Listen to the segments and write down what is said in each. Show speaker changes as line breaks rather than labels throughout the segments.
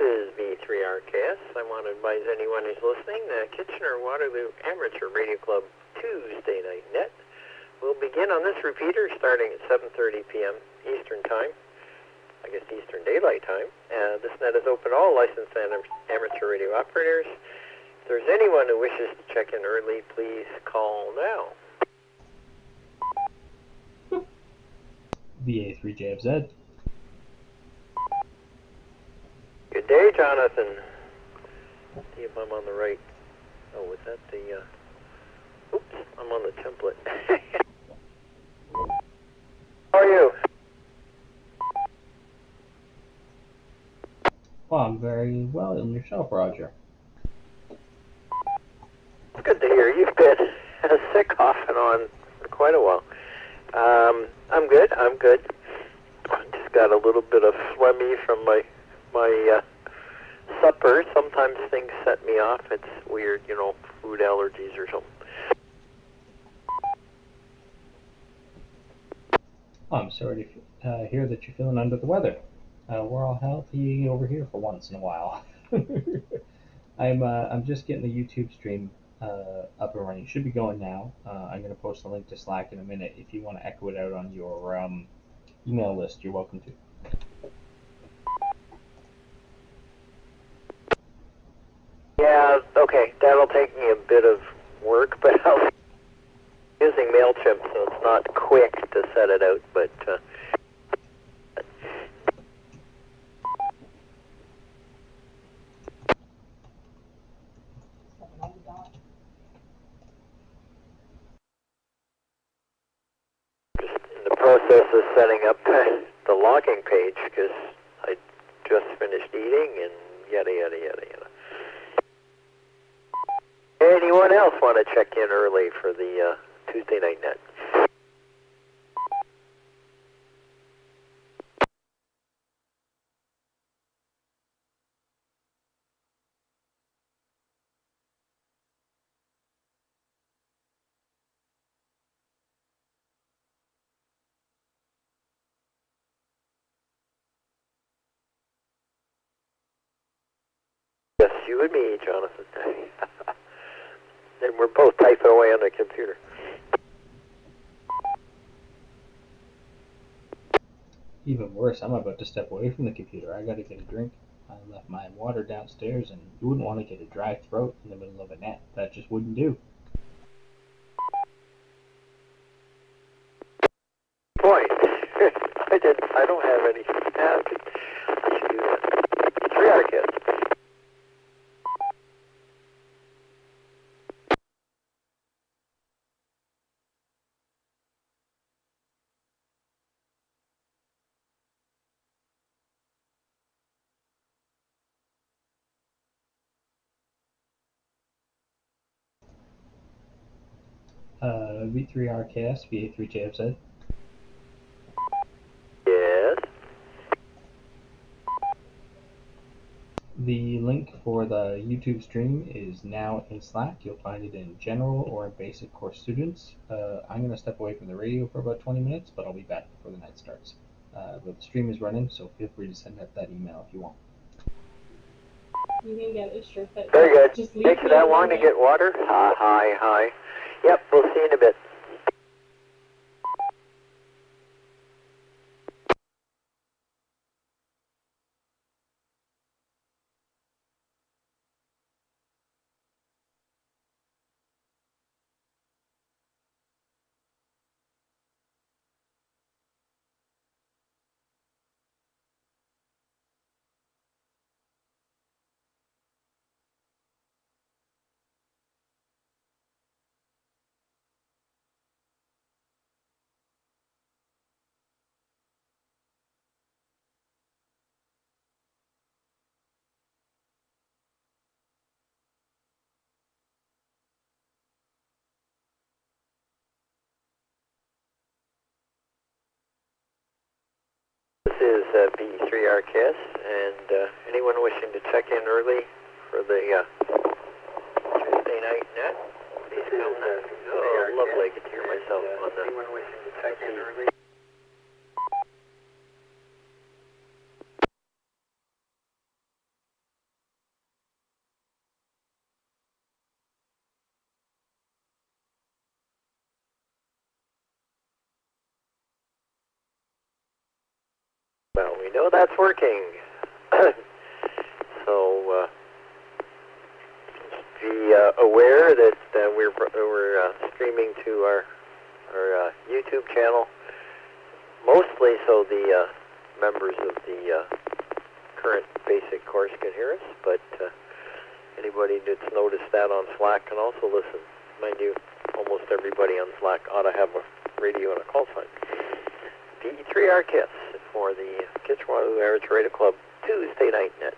is V3RKS. I want to advise anyone who's listening that Kitchener-Waterloo Amateur Radio Club Tuesday Night Net will begin on this repeater starting at 7:30 p.m. Eastern Time, I guess Eastern Daylight Time. This net is open to all licensed amateur radio operators. If there's anyone who wishes to check in early, please call now.
VA3JFZ.
Good day, Jonathan. Let's see if I'm on the right. Oh, was that the... Oops, I'm on the template. How are you?
Well, I'm very well, and yourself, Roger?
It's good to hear. You've been sick off and on for quite a while. I'm good. Just got a little bit of phlegmy from my supper. Sometimes things set me off. It's weird, you know, food allergies or something.
Oh, I'm sorry to hear that you're feeling under the weather. We're all healthy over here for once in a while. I'm just getting the YouTube stream up and running. It should be going now. I'm going to post a link to Slack in a minute. If you want to echo it out on your email list, you're welcome to.
Yeah, okay, that'll take me a bit of work, but I'm using MailChimp, so it's not quick to set it out, but... just in the process of setting up the logging page, because I just finished eating and yada, yada, yada, yada. Anyone else want to check in early for the Tuesday Night Net? Yes, you and me, Jonathan. And we're both typing away on the computer.
Even worse, I'm about to step away from the computer. I gotta get a drink. I left my water downstairs, and you wouldn't want to get a dry throat in the middle of a net. That just wouldn't do.
Boy, I don't have any. I should do that. 3R kids.
V3RKS, VA3JFZ.
Yes.
The link for the YouTube stream is now in Slack. You'll find it in General or in Basic Course Students. I'm going to step away from the radio for about 20 minutes, but I'll be back before the night starts. But the stream is running, so feel free to send out that email if you want.
You can get a shirt that
Very good.
just
Takes you that long to get water? Hi. Yep, we'll see you in a bit. This is B3RKS, and anyone wishing to check in early for the Tuesday Night Net, please come now. Oh, lovely. I get to hear myself on the... Anyone wishing to check in early? Well, we know that's working. So be aware that we're streaming to our YouTube channel, mostly so the members of the current basic course can hear us, but anybody that's noticed that on Slack can also listen. Mind you, almost everybody on Slack ought to have a radio and a call sign. DE3RKS for the Kitchener-Waterloo Amateur Radio Club Tuesday night net.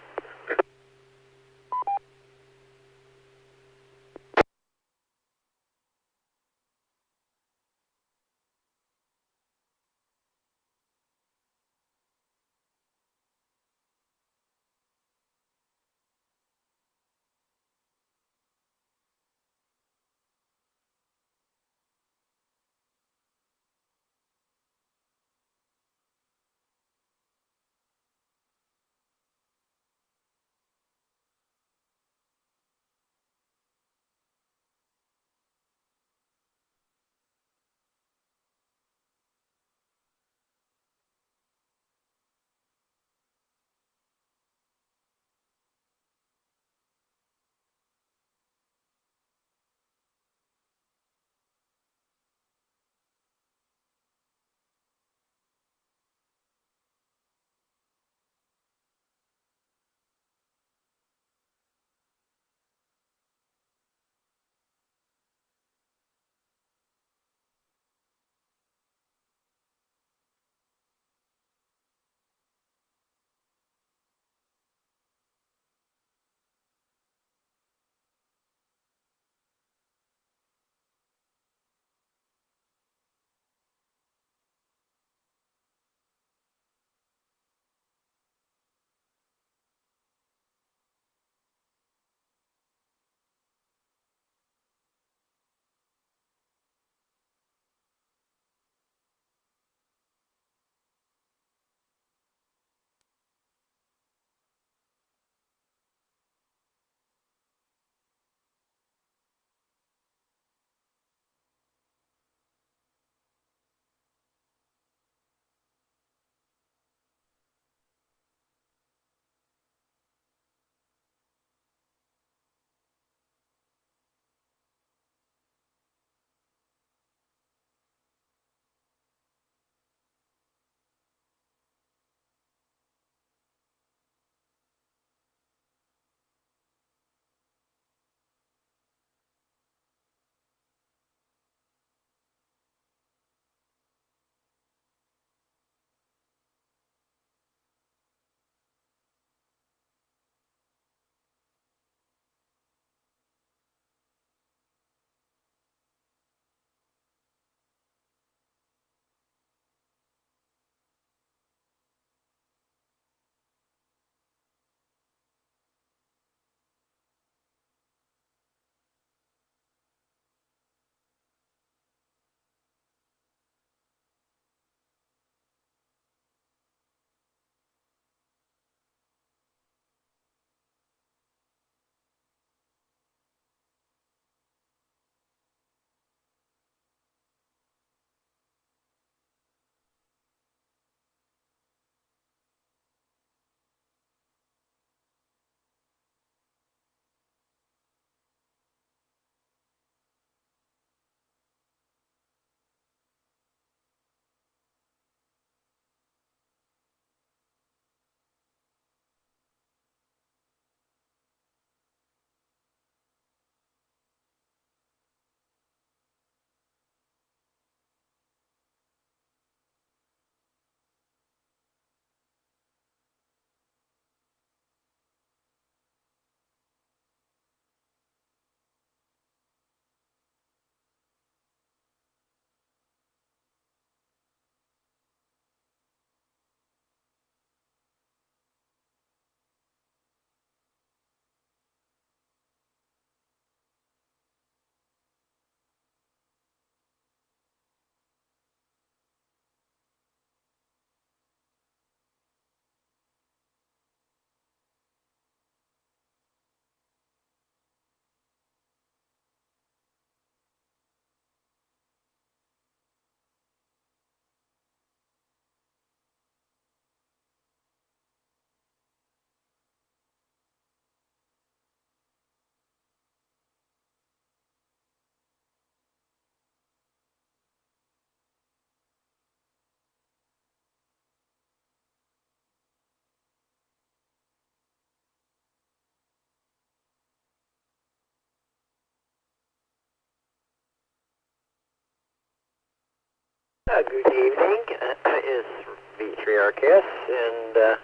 Good evening. It's V3RKS, and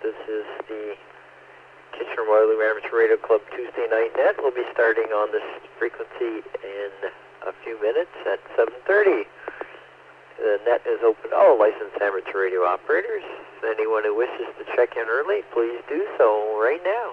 this is the Kitchener-Waterloo Amateur Radio Club Tuesday Night Net. We'll be starting on this frequency in a few minutes at 7:30. The net is open to all licensed amateur radio operators. Anyone who wishes to check in early, please do so right now.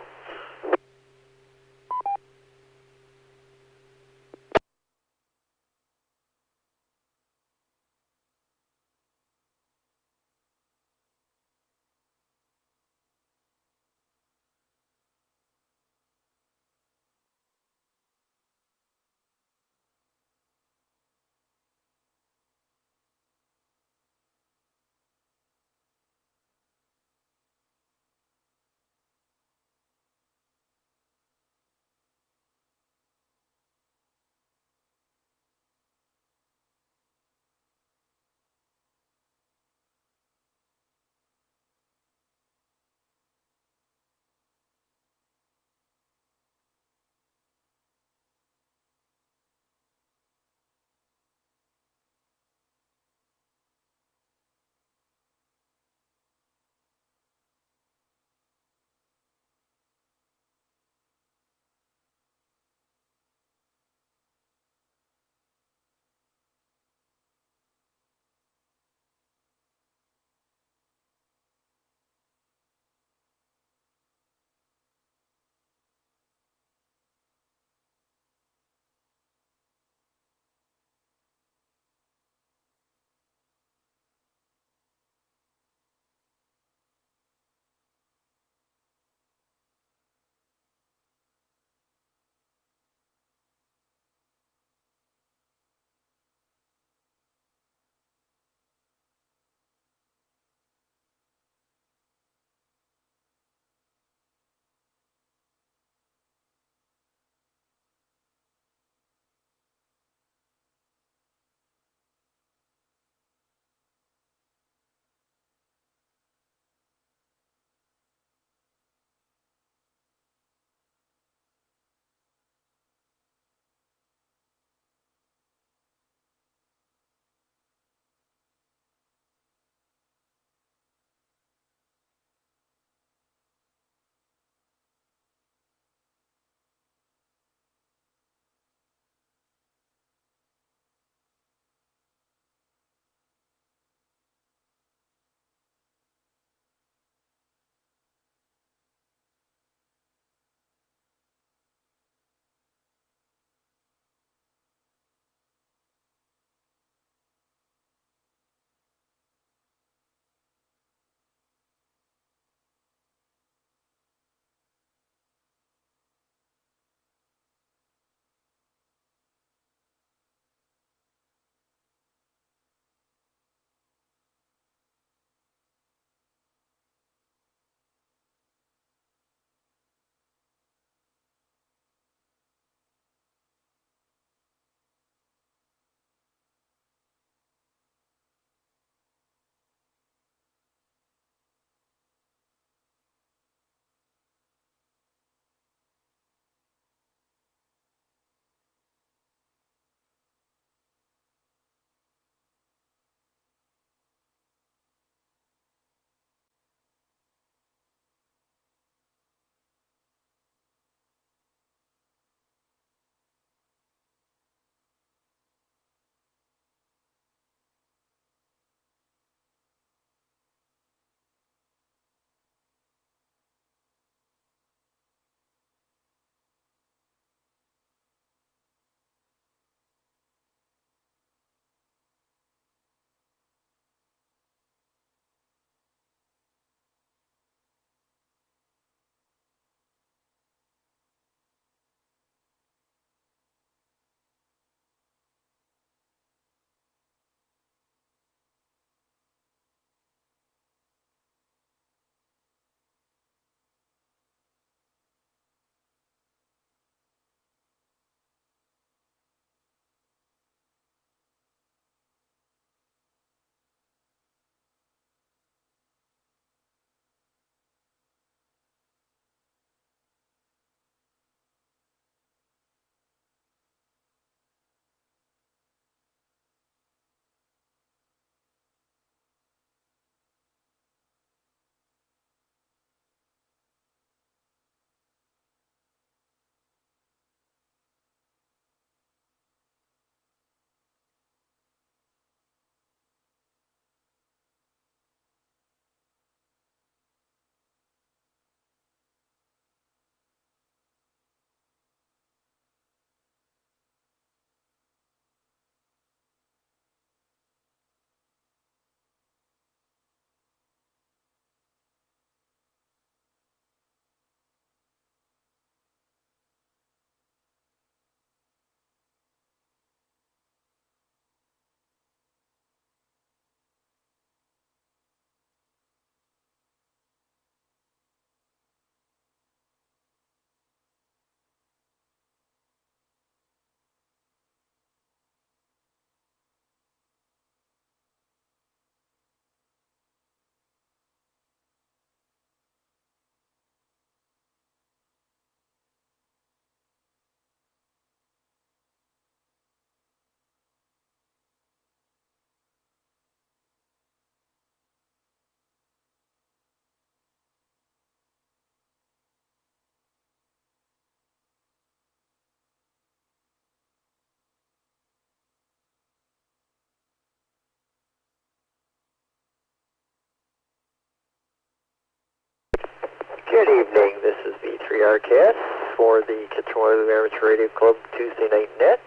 Good evening. This is V3RCast for the Kitchener Amateur Radio Club Tuesday Night Net.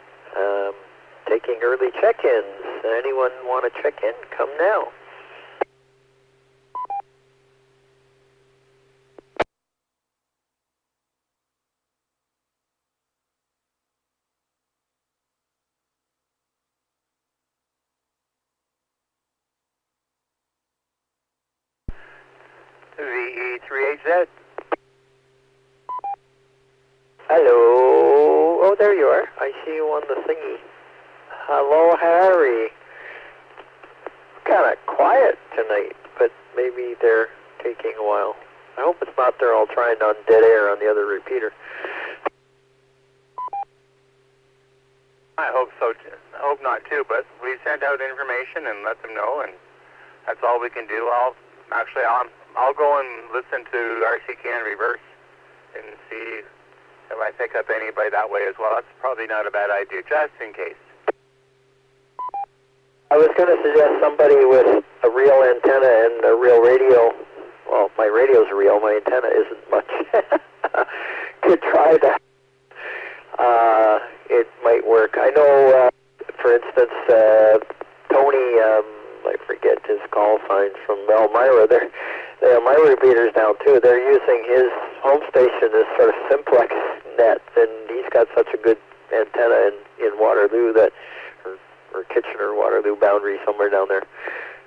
Taking early check-ins. Anyone want to check in? Come now. VE3HZ. Hello. Oh, there you are. I see you on the thingy. Hello, Harry. Kind of quiet tonight, but maybe they're taking a while. I hope it's not they're all trying on dead air on the other repeater.
I hope so. I hope not too, but we sent out information and let them know, and that's all we can do. I'll go and listen to RCK in reverse and see if I pick up anybody that way as well. That's probably not a bad idea, just in case.
I was going to suggest somebody with a real antenna and a real radio. Well, my radio's real, my antenna isn't much. Could try that. It might work. I know, for instance, Tony, I forget his call signs from Elmira. My repeater's down too. They're using his home station as sort of simplex net, and he's got such a good antenna in Waterloo that, or Kitchener, Waterloo boundary somewhere down there,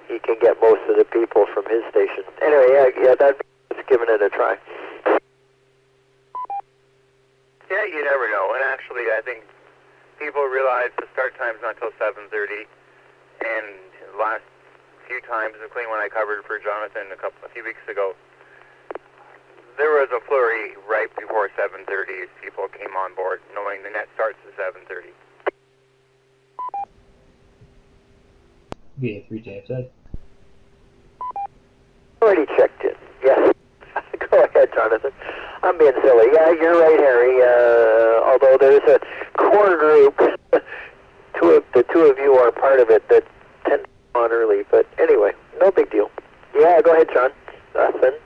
he can get most of the people from his station. Anyway, yeah, that's giving it a try.
Yeah, you never know. And actually, I think people realize the start time's not till 7:30, and the last few times, including when I covered for Jonathan a few weeks ago, there was a flurry right before 7:30 as people came on board, knowing the net starts at 7:30.
VA3JFZ.
Already checked it. Yes. Go ahead, Jonathan. I'm being silly. Yeah, you're right, Harry. Although there's a core group, the two of you are part of it that tend to come on early. But anyway, no big deal. Yeah, go ahead, John. Nothing.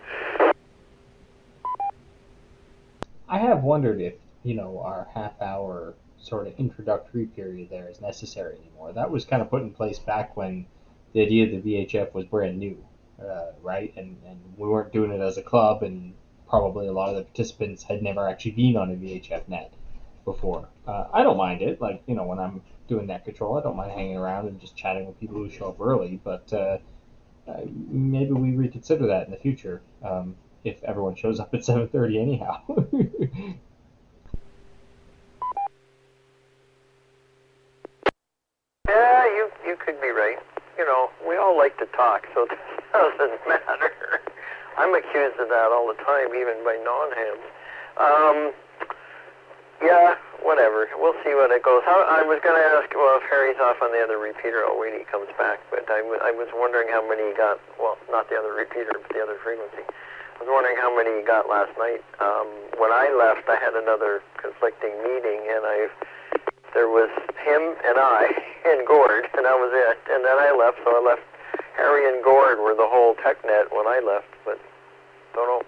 I have wondered if, our half-hour sort of introductory period there is necessary anymore. That was kind of put in place back when the idea of the VHF was brand new, right? And we weren't doing it as a club, and probably a lot of the participants had never actually been on a VHF net before. I don't mind it. Like, when I'm doing net control, I don't mind hanging around and just chatting with people who show up early, but maybe we reconsider that in the future, if everyone shows up at 7:30 anyhow.
Yeah, you could be right. We all like to talk, so it doesn't matter. I'm accused of that all the time, even by non-hams. Yeah, whatever. We'll see when it goes. I was going to ask, well, if Harry's off on the other repeater, I'll wait till he comes back. But I was wondering how many he got, well, not the other repeater, but the other frequency. I was wondering how many he got last night. When I left, I had another conflicting meeting, and there was him and I and Gord, and that was it. And then I left, so I left. Harry and Gord were the whole tech net when I left, but don't know.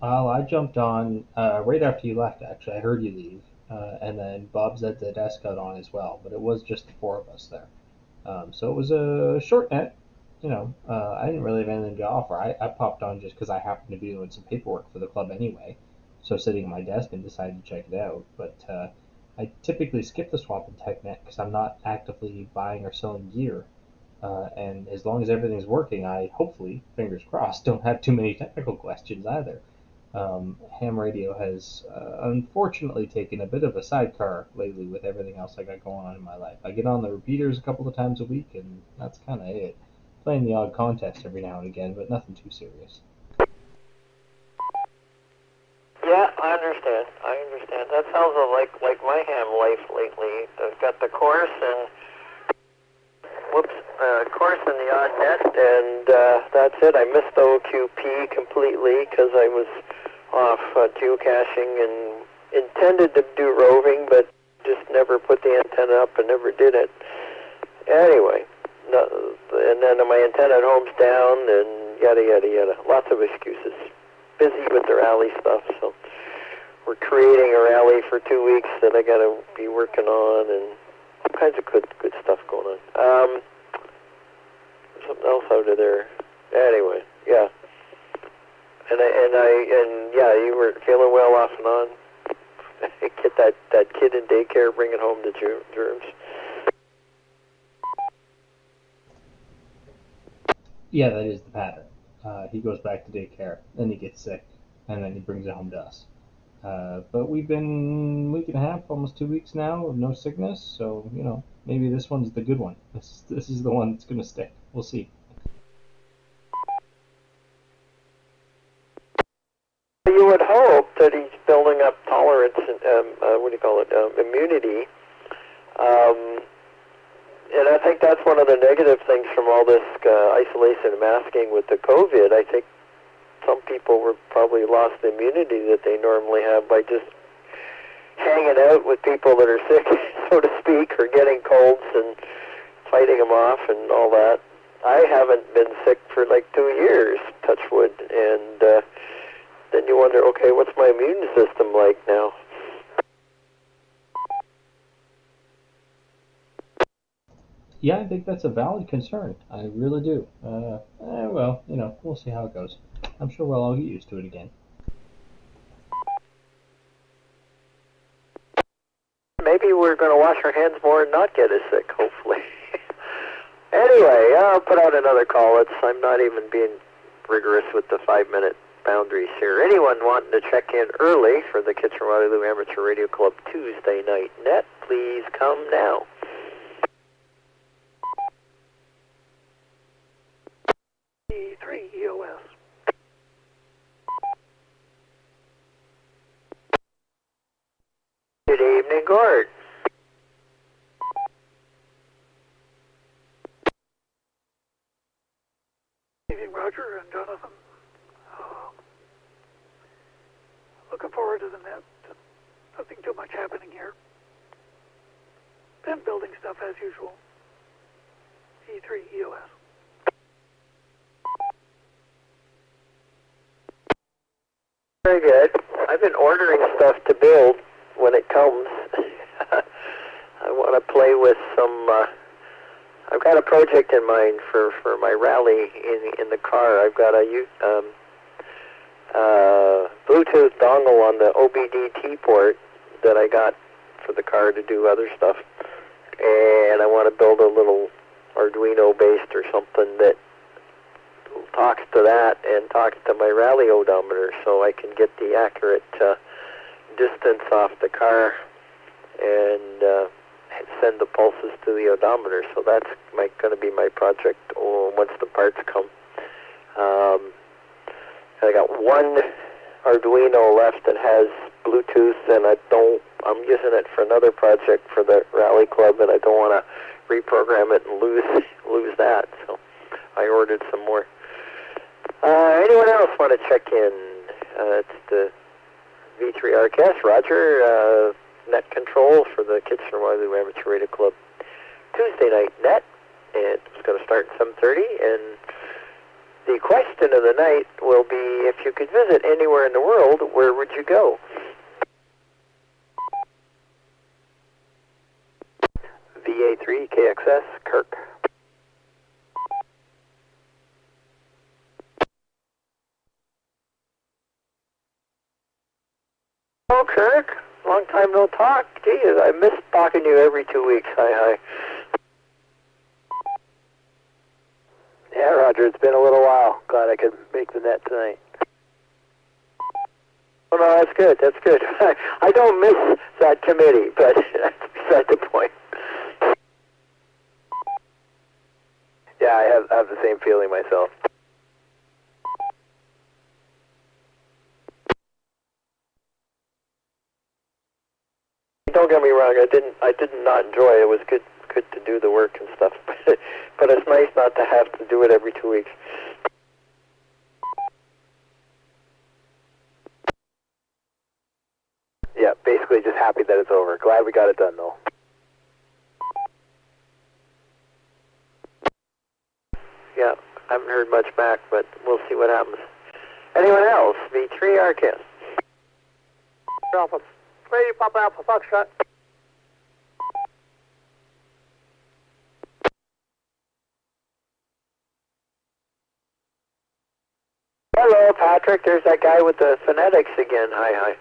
Well, I jumped on right after you left, actually. I heard you leave. And then Bob Zed the desk got on as well, but it was just the four of us there. So it was a short net. I didn't really have anything to offer. I popped on just because I happened to be doing some paperwork for the club anyway. So sitting at my desk and decided to check it out. But I typically skip the Swamp and TechNet because I'm not actively buying or selling gear. And as long as everything's working, I hopefully, fingers crossed, don't have too many technical questions either. Ham radio has unfortunately taken a bit of a sidecar lately with everything else I got going on in my life. I get on the repeaters a couple of times a week, and that's kind of it. Playing the odd contest every now and again, but nothing too serious.
Yeah, I understand. That sounds like my ham life lately. I've got the course and course in the odd net, and that's it. I missed the OQP completely because I was off geocaching and intended to do roving, but just never put the antenna up and never did it. Anyway, and then my antenna at home's down, and yada, yada, yada. Lots of excuses. Busy with the rally stuff, so we're creating a rally for 2 weeks that I got to be working on, and all kinds of good stuff going on. Something else out of there. Anyway, yeah. And yeah, you were feeling well off and on. Get that kid in daycare, bringing home the germs.
Yeah, that is the pattern. He goes back to daycare, then he gets sick, and then he brings it home to us. But we've been a week and a half, almost 2 weeks now, of no sickness, so, maybe this one's the good one. This is the one that's going to stick. We'll see.
You would hope that he's building up tolerance and, immunity. And I think that's one of the negative things from all this isolation and masking with the COVID. I think some people were probably lost the immunity that they normally have by just hanging out with people that are sick, so to speak, or getting colds and fighting them off and all that. I haven't been sick for like 2 years, touch wood, and then you wonder, okay, what's my immune system like now?
Yeah, I think that's a valid concern. I really do. Well, we'll see how it goes. I'm sure we'll all get used to it again.
Maybe we're going to wash our hands more and not get as sick, hopefully. Anyway, I'll put out another call. I'm not even being rigorous with the 5-minute boundaries here. Anyone wanting to check in early for the Kitchener-Waterloo Amateur Radio Club Tuesday Night Net, please come now. E3 EOS. Good evening, Gord.
Good evening, Roger and Jonathan. Looking forward to the net. Nothing too much happening here. Been building stuff as usual. E3 EOS.
Very good. I've been ordering stuff to build when it comes. I want to play with some. I've got a project in mind for my rally in the car. I've got a Bluetooth dongle on the OBD-T port that I got for the car to do other stuff, and I want to build a little Arduino-based or something that talks to that and talks to my rally odometer, so I can get the accurate distance off the car and send the pulses to the odometer. So that's going to be my project once the parts come. I got one Arduino left that has Bluetooth, and I'm using it for another project for the rally club, and I don't want to reprogram it and lose that. So I ordered some more. Anyone else want to check in? It's the V3RCast, Roger, net control for the Kitchener-Waterloo Amateur Radio Club Tuesday Night Net, and it's going to start at 7:30, and the question of the night will be, if you could visit anywhere in the world, where would you go? VA3 KXS, Kirk. Oh, Kirk, long time no talk. Gee, I miss talking to you every 2 weeks. Hi. Yeah, Roger, it's been a little while. Glad I could make the net tonight. Oh, no, that's good. I don't miss that committee, but that's beside the point. Yeah, I have the same feeling myself. Don't get me wrong, I did not enjoy it. It was good to do the work and stuff, but it's nice not to have to do it every 2 weeks. Yeah, basically just happy that it's over. Glad we got it done, though. Yeah, Haven't heard much back, but we'll see what happens. Anyone else? V3 RCS.
Alpha 3, Papa Alpha Foxtrot.
Hello, Patrick. There's that guy with the phonetics again. Hi.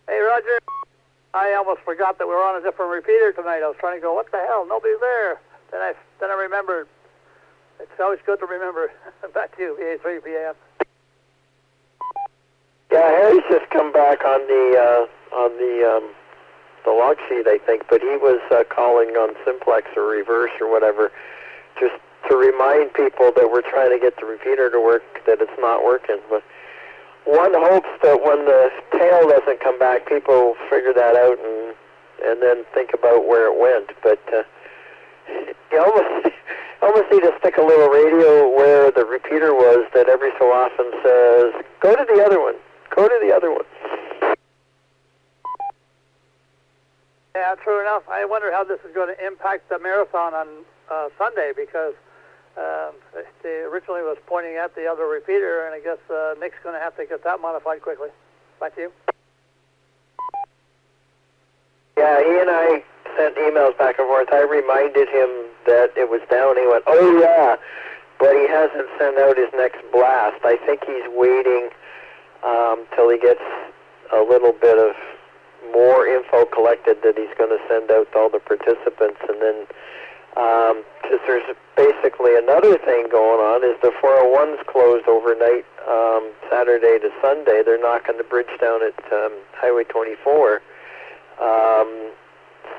Hey, Roger. I almost forgot that we were on a different repeater tonight. I was trying to go, what the hell? Nobody's there. Then I remembered. It's always good to remember. Back to you, VA3 PAF.
Yeah, Harry's just come back on the log sheet, I think, but he was calling on simplex or reverse or whatever, just to remind people that we're trying to get the repeater to work, that it's not working. But one hopes that when the tail doesn't come back, people figure that out and then think about where it went. But you almost need to stick a little radio where the repeater was that every so often says, go to the other one, go to the other one.
Yeah, true enough. I wonder how this is going to impact the marathon on Sunday, because they originally was pointing at the other repeater, and I guess Nick's going to have to get that modified quickly. Back to you.
Yeah, he and I sent emails back and forth. I reminded him that it was down. He went, oh yeah, but he hasn't sent out his next blast. I think he's waiting till he gets a little bit of more info collected that he's going to send out to all the participants. And then, because there's basically another thing going on, is the 401's closed overnight, Saturday to Sunday. They're knocking the bridge down at Highway 24.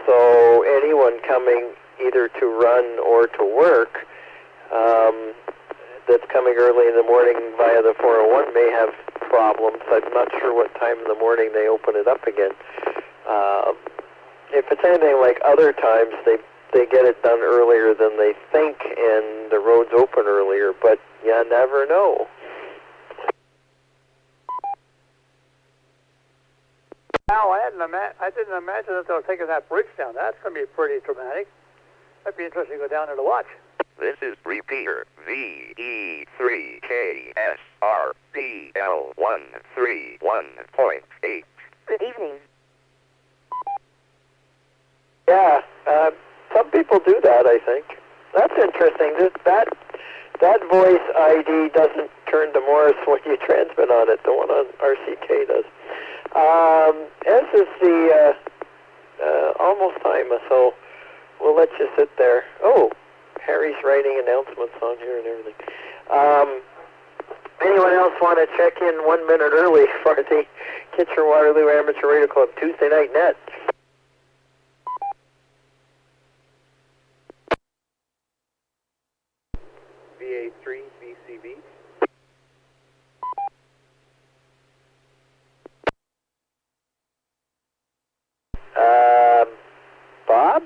So anyone coming either to run or to work that's coming early in the morning via the 401 may have problems. I'm not sure what time in the morning they open it up again. If it's anything like other times, they get it done earlier than they think, and the roads open earlier, but you never know.
Now, I didn't imagine that they were taking that bridge down. That's going to be pretty dramatic. That'd be interesting to go down there to watch.
This is repeater VE3KSRBL131.8.
Good evening.
Yeah, some people do that, I think. That's interesting. That voice ID doesn't turn to Morse when you transmit on it. The one on RCK does. This is the almost time, so we'll let you sit there. Oh, Harry's writing announcements on here and everything. Anyone else want to check in 1 minute early for the Kitchener-Waterloo Amateur Radio Club Tuesday Night Net?
VA3 BCB.
Bob?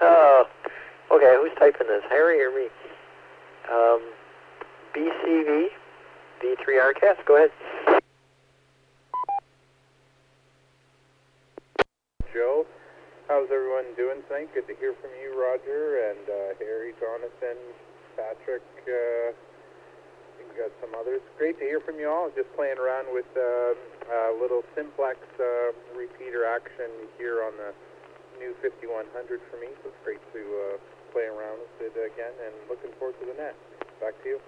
Oh, okay, who's typing this, Harry or me? BCV, V3RCast, go ahead.
Joe, how's everyone doing tonight? Good to hear from you, Roger, and Harry, Jonathan, Patrick, we've got some others. Great to hear from you all. Just playing around with a little simplex repeater action here on the new 5100 for me, so it's great to play around with it again, and looking forward to the net. Back to you.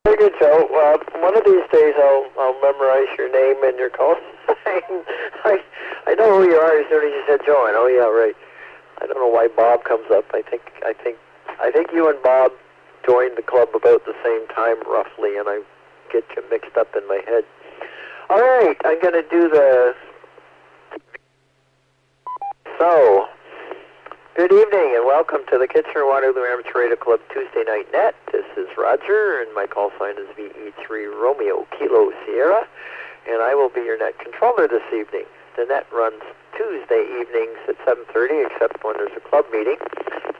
Very good, Joe. One of these days I'll memorize your name and your call sign. I know who you are as soon as you said Joe. I know, yeah, right. I don't know why Bob comes up. I think you and Bob joined the club about the same time, roughly, and I get you mixed up in my head. All right, I'm going to do the... So, good evening and welcome to the Kitchener-Waterloo Amateur Radio Club Tuesday Night Net. This is Roger, and my call sign is VE3 Romeo Kilo Sierra, and I will be your net controller this evening. The net runs Tuesday evenings at 7:30, except when there's a club meeting.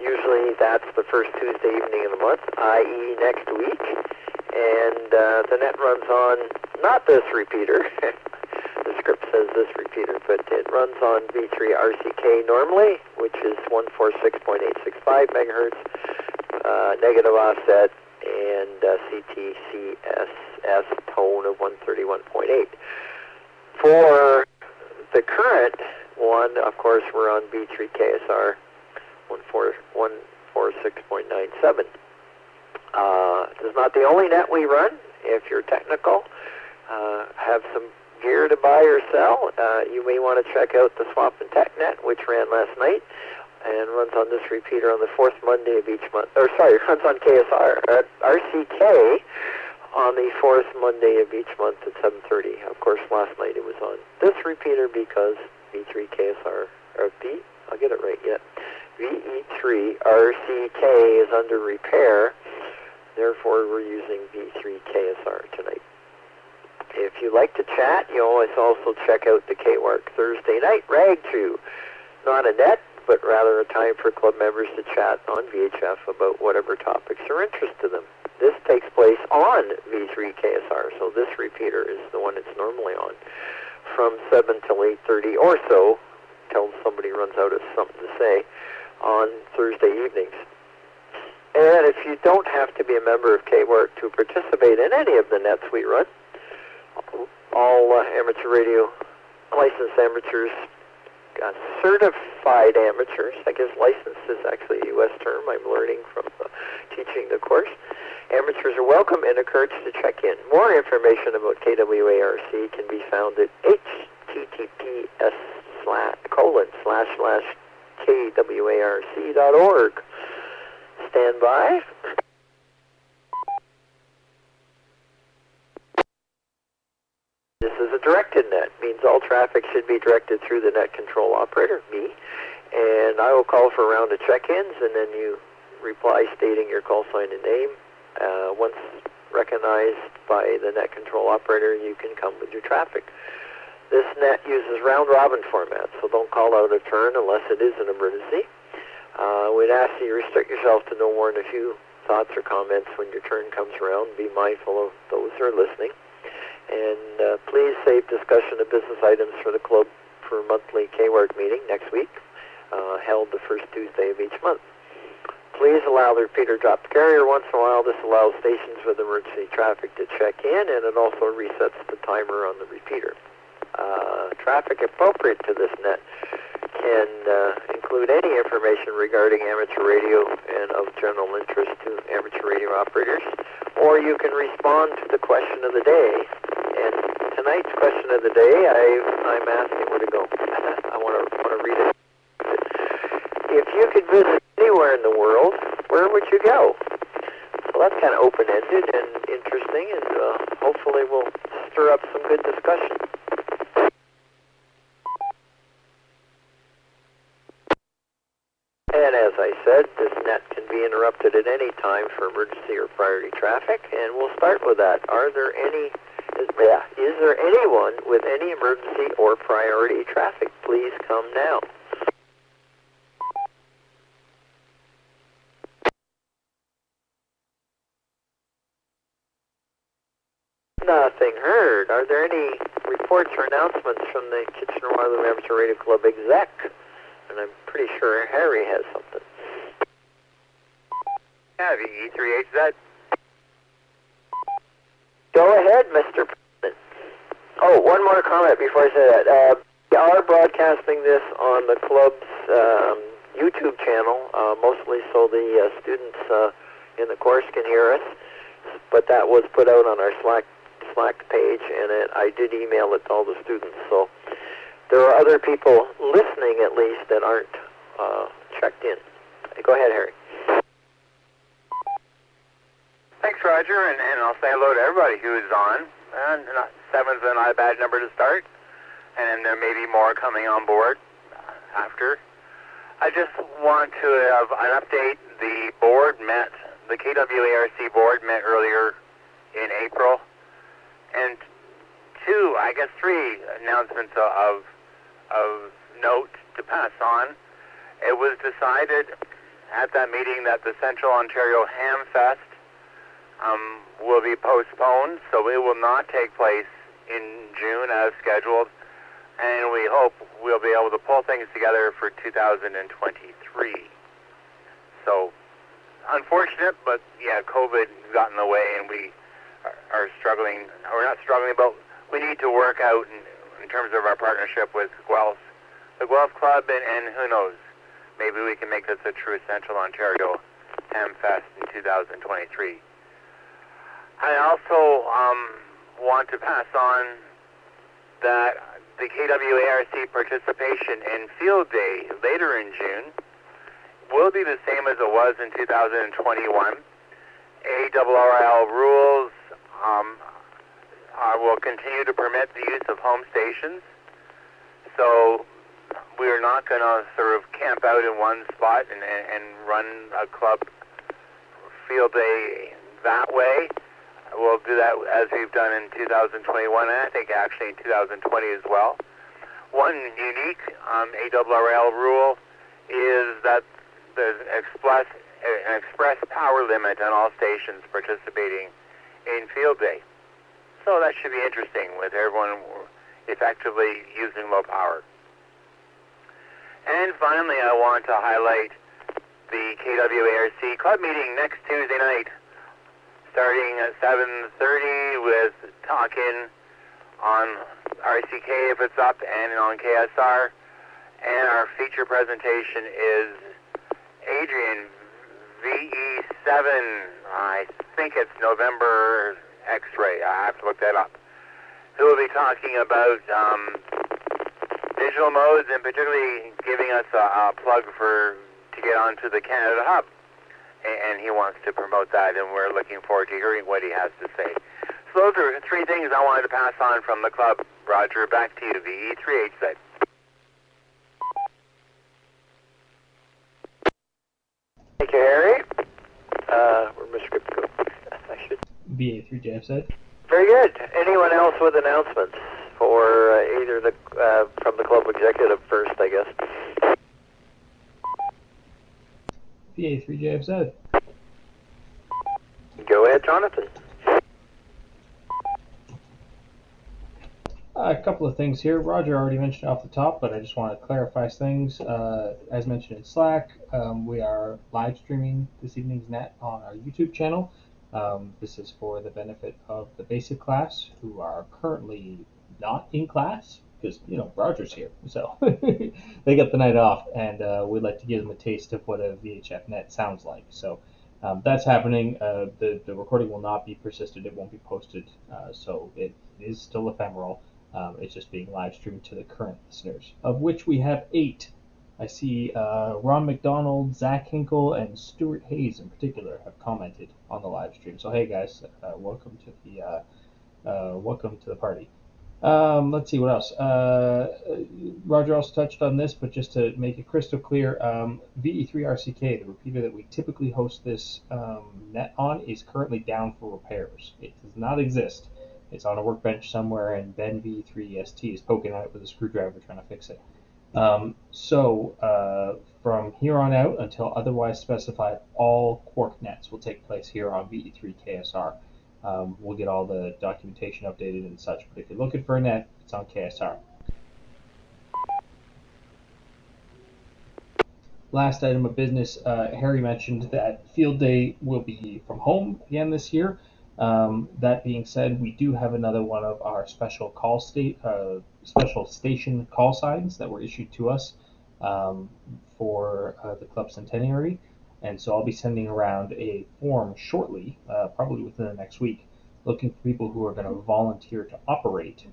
Usually that's the first Tuesday evening of the month, i.e. next week. And the net runs on, not this repeater. the script says this repeater, but it runs on V3 RCK normally, which is 146.865 megahertz, negative offset, and CTCSS tone of 131.8. For the current one, of course, we're on V3 KSR 146.97. It's not the only net we run. If you're technical, have some gear to buy or sell, you may want to check out the Swap and Tech Net, which ran last night and runs on this repeater on the fourth Monday of each month. Or sorry, runs on KSR RCK on the fourth Monday of each month at 7:30. Of course, last night it was on this repeater because V3 KSR or I'll get it right yet. VE3 RCK is under repair. Therefore, we're using V3 KSR tonight. If you like to chat, you always also check out the KWARC Thursday night rag too. Not a net, but rather a time for club members to chat on VHF about whatever topics are interest to them. This takes place on V3 KSR, so this repeater is the one it's normally on, from 7 till 8:30 or so, till somebody runs out of something to say, on Thursday evenings. And if you don't have to be a member of KWARC to participate in any of the nets we run, all amateur radio, licensed amateurs, certified amateurs, I guess licensed is actually a U.S. term I'm learning from teaching the course. Amateurs are welcome and encouraged to check in. More information about KWARC can be found at https://KWARC.org. Stand by. This is a directed net, means all traffic should be directed through the net control operator, me, and I will call for a round of check-ins, and then you reply stating your call sign and name. Once recognized by the net control operator, you can come with your traffic. This net uses round-robin format, so don't call out a turn unless it is an emergency. We'd ask you restrict yourself to no more than a few thoughts or comments when your turn comes around. Be mindful of those who are listening. And please save discussion of business items for the club for a monthly KWARC meeting next week, held the first Tuesday of each month. Please allow the repeater drop carrier once in a while. This allows stations with emergency traffic to check in, and it also resets the timer on the repeater. Traffic appropriate to this net can include any information regarding amateur radio and of general interest to amateur radio operators, or you can respond to the question of the day. And tonight's question of the day, I'm asking where to go. I want to read it. If you could visit anywhere in the world, where would you go? So that's kind of open-ended and interesting, and hopefully will stir up some good discussion. And as I said, this net can be interrupted at any time for emergency or priority traffic, and we'll start with that. Is there anyone with any emergency or priority traffic? Please come now. Nothing heard. Are there any reports or announcements from the Kitchener-Waterloo Amateur Radio Club exec? And I'm pretty sure Harry has something.
Yeah, VE3HZ.
Go ahead, Mr. President. Oh, one more comment before I say that. We are broadcasting this on the club's YouTube channel, mostly so the students in the course can hear us. But that was put out on our Slack page, and I did email it to all the students. So there are other people listening, at least, that aren't checked in. Go ahead, Harry.
Thanks, Roger, and I'll say hello to everybody who is on. And 7's not a bad number to start, and there may be more coming on board after. I just want to have an update. The board met, the KWARC board met earlier in April, and three announcements of note to pass on. It was decided at that meeting that the Central Ontario Ham Fest will be postponed, so it will not take place in June as scheduled. and we hope we'll be able to pull things together for 2023. So, unfortunate, but yeah, COVID got in the way, and we are struggling. We're not struggling, but we need to work out in terms of our partnership with the Guelph Club, and who knows, maybe we can make this a true Central Ontario Hamfest in 2023. I also want to pass on that the KWARC participation in Field Day later in June will be the same as it was in 2021. ARRL rules will continue to permit the use of home stations, so we're not going to sort of camp out in one spot and run a club field day that way. We'll do that as we've done in 2021, and I think actually in 2020 as well. One unique ARRL rule is that there's an express power limit on all stations participating in field day. So that should be interesting with everyone effectively using low power. And finally, I want to highlight the KWARC club meeting next Tuesday night, starting at 7:30 with talking on RCK if it's up and on KSR. And our feature presentation is Adrian VE7. I think it's November X-ray. I have to look that up. Who will be talking about digital modes, and particularly giving us a plug to get onto the Canada Hub. And he wants to promote that, and we're looking forward to hearing what he has to say. So those are three things I wanted to pass on from the club. Roger, back to you, VE3HZ. Thank you, Harry. Where my script go? I should.
VA3JFZ.
Very good. Anyone else with announcements for either from the club executive first, I guess?
VA3JFZ.
Go ahead, Jonathan.
A couple of things here. Roger already mentioned off the top, but I just want to clarify things. As mentioned in Slack, we are live streaming this evening's net on our YouTube channel. This is for the benefit of the basic class who are currently not in class because, Roger's here. So they got the night off, and we'd like to give them a taste of what a VHF net sounds like. So that's happening. The recording will not be persisted. It won't be posted. So it is still ephemeral. It's just being live streamed to the current listeners, of which we have 8. I see Ron McDonald, Zach Hinkle, and Stuart Hayes in particular have commented on the live stream. So hey guys, welcome to the party. Let's see what else. Roger also touched on this, but just to make it crystal clear, VE3RCK, the repeater that we typically host this net on, is currently down for repairs. It does not exist. It's on a workbench somewhere, and Ben V3ST is poking at it with a screwdriver trying to fix it. So from here on out, until otherwise specified, all KWARC nets will take place here on VE3 KSR. We'll get all the documentation updated and such, but if you're looking for a net, it's on KSR. Last item of business, Harry mentioned that Field Day will be from home again this year. That being said, we do have another one of our special station call signs that were issued to us for the club centenary, and so I'll be sending around a form shortly, probably within the next week, looking for people who are going to volunteer to operate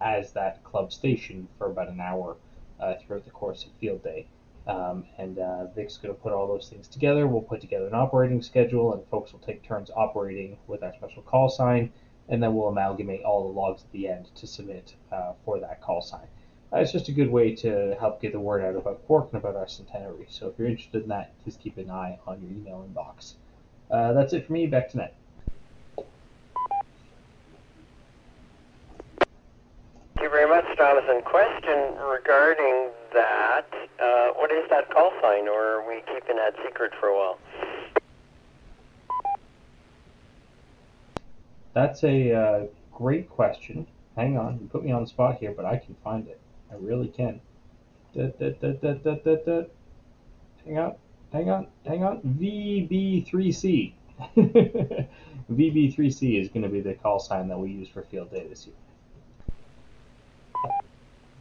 as that club station for about an hour throughout the course of Field Day. And Vic's going to put all those things together. We'll put together an operating schedule, and folks will take turns operating with our special call sign, and then we'll amalgamate all the logs at the end to submit for that call sign. It's just a good way to help get the word out about KWARC and about our centenary. So if you're interested in that, please keep an eye on your email inbox. That's it for me. Back to Ned.
Thank you very much, Jonathan. Question regarding that. What is that call sign, or are we keeping that secret for a while?
That's a great question. Hang on, you put me on the spot here, but I can find it. I really can. Hang on. VB3C. VB3C is going to be the call sign that we use for field day this year.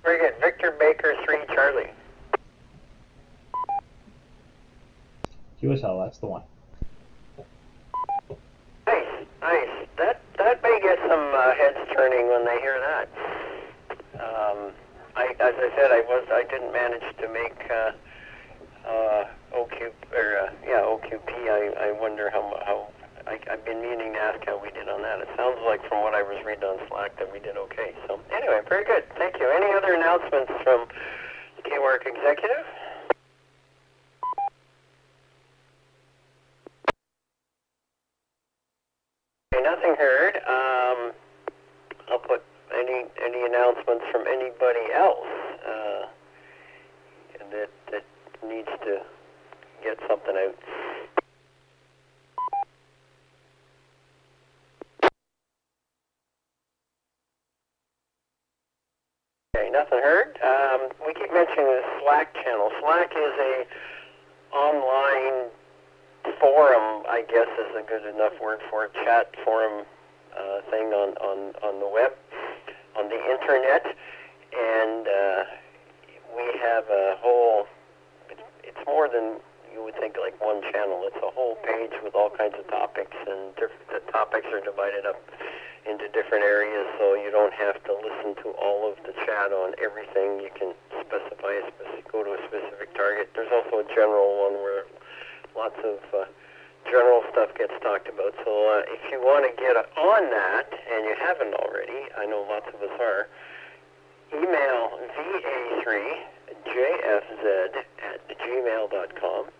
Very good. Victor Baker 3 Charlie.
QSL, that's the one.
Nice. That may get some heads turning when they hear that. As I said, I didn't manage to make OQP. I wonder how I've been meaning to ask how we did on that. It sounds like from what I was reading on Slack that we did okay. So anyway, very good. Thank you. Any other announcements from KWARC Executive? Okay, nothing heard. I'll put any announcements from anybody else that needs to get something out. Okay, nothing heard. We keep mentioning the Slack channel. Slack is a online forum, I guess is a good enough word for it, chat forum thing on the web, on the internet, and we have a whole, it's more than you would think like one channel. It's a whole page with all kinds of topics, and the topics are divided up into different areas, so you don't have to listen to all of the chat on everything. You can specify go to a specific target. There's also a general one where lots of general stuff gets talked about. So if you want to get on that, and you haven't already, I know lots of us are, email va3jfz@gmail.com,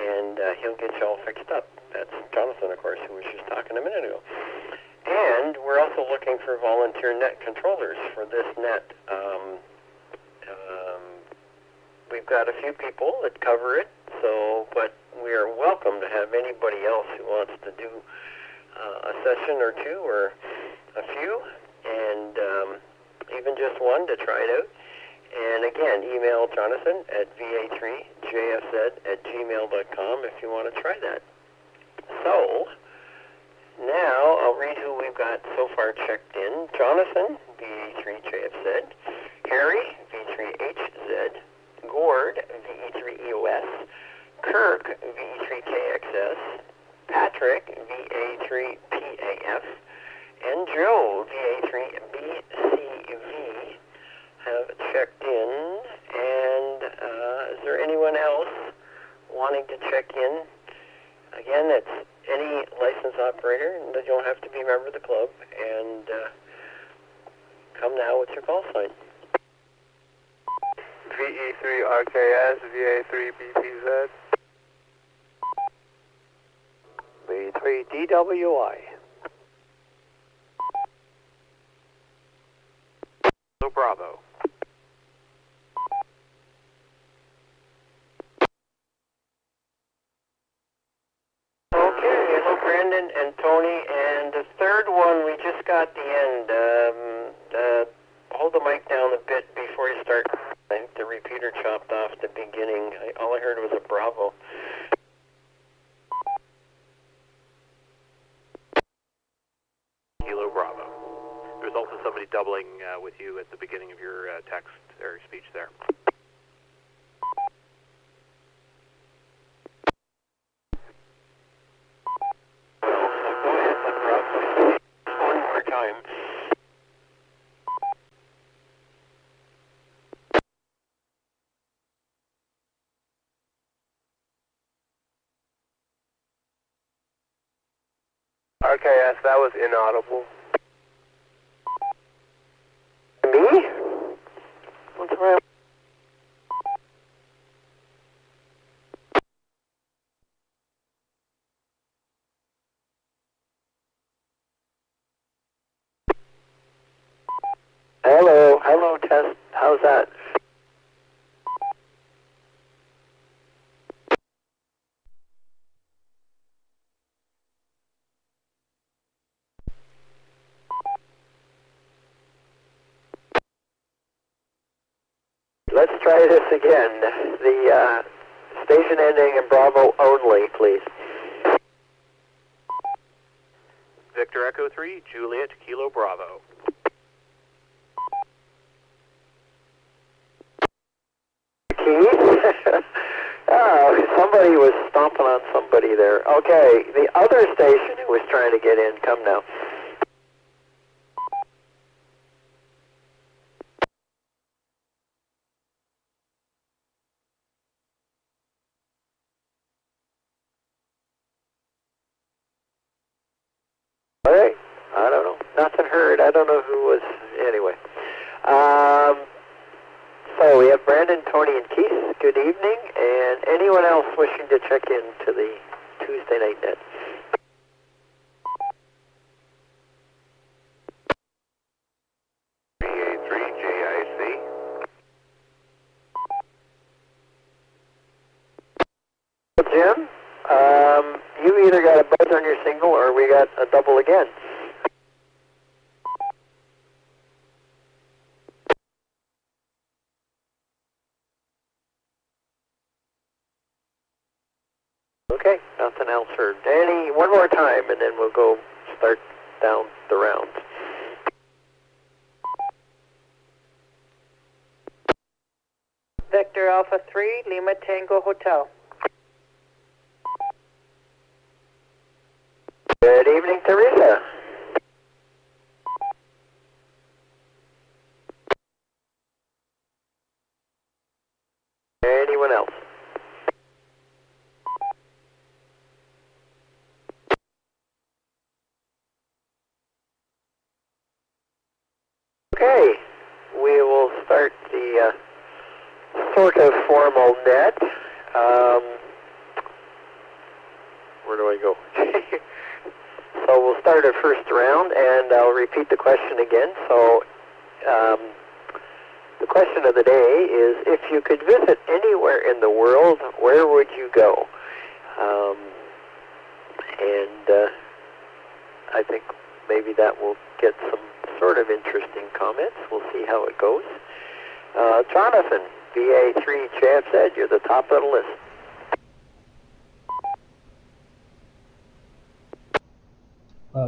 and he'll get you all fixed up. That's Jonathan, of course, who was just talking a minute ago. And we're also looking for volunteer net controllers for this net. We've got a few people that cover it, but we are welcome to have anybody else who wants to do a session or two or a few, and even just one to try it out. And again, email Jonathan at va3jfz@gmail.com if you want to try that. So now I'll read who we've got so far checked in. Jonathan, VA3JFZ, Harry, V3HZ, Gord, VE3EOS, Kirk, VE3KXS, Patrick, VA3PAF, and Joe, VA3BCV, have checked in. And is there anyone else wanting to check in? Again, it's any licensed operator, and you don't have to be a member of the club, and come now with your call sign.
VE3RKS, VA3BPZ.
V3DWI.
Hello, Bravo.
Okay, hello Brandon and Tony, and the third one, we just got the end. Hold the mic down a bit before you start. I think the repeater chopped off the beginning. All I heard was a Bravo.
Kilo Bravo. There's also somebody doubling with you at the beginning of your text or speech there.
Go ahead, Bravo. One more time.
RKS, that was inaudible.
Me? What's wrong? Hello, test. How's that? try this again. The station ending in Bravo only, please.
Victor Echo 3, Juliet Kilo Bravo.
Keith? Oh, somebody was stomping on somebody there. Okay, the other station who was trying to get in, come now. Hey, I don't know. Nothing heard. I don't know who was. Anyway. So we have Brandon, Tony, and Keith. Good evening. And anyone else wishing to check in to the Tuesday night net?
BA3JIC.
Jim, you either got a buzz on your signal or we got a double again. Okay, nothing else heard. Danny, one more time and then we'll go start down the rounds.
Vector Alpha 3, Lima Tango Hotel.
Good evening, Teresa. Anyone else? Okay, we will start the sort of formal net. Where do I go? So we'll start our first round, and I'll repeat the question again. So the question of the day is, if you could visit anywhere in the world, where would you go? And I think maybe that will get some sort of interesting comments. We'll see how it goes. Jonathan, BA3 Chad said you're the top of the list.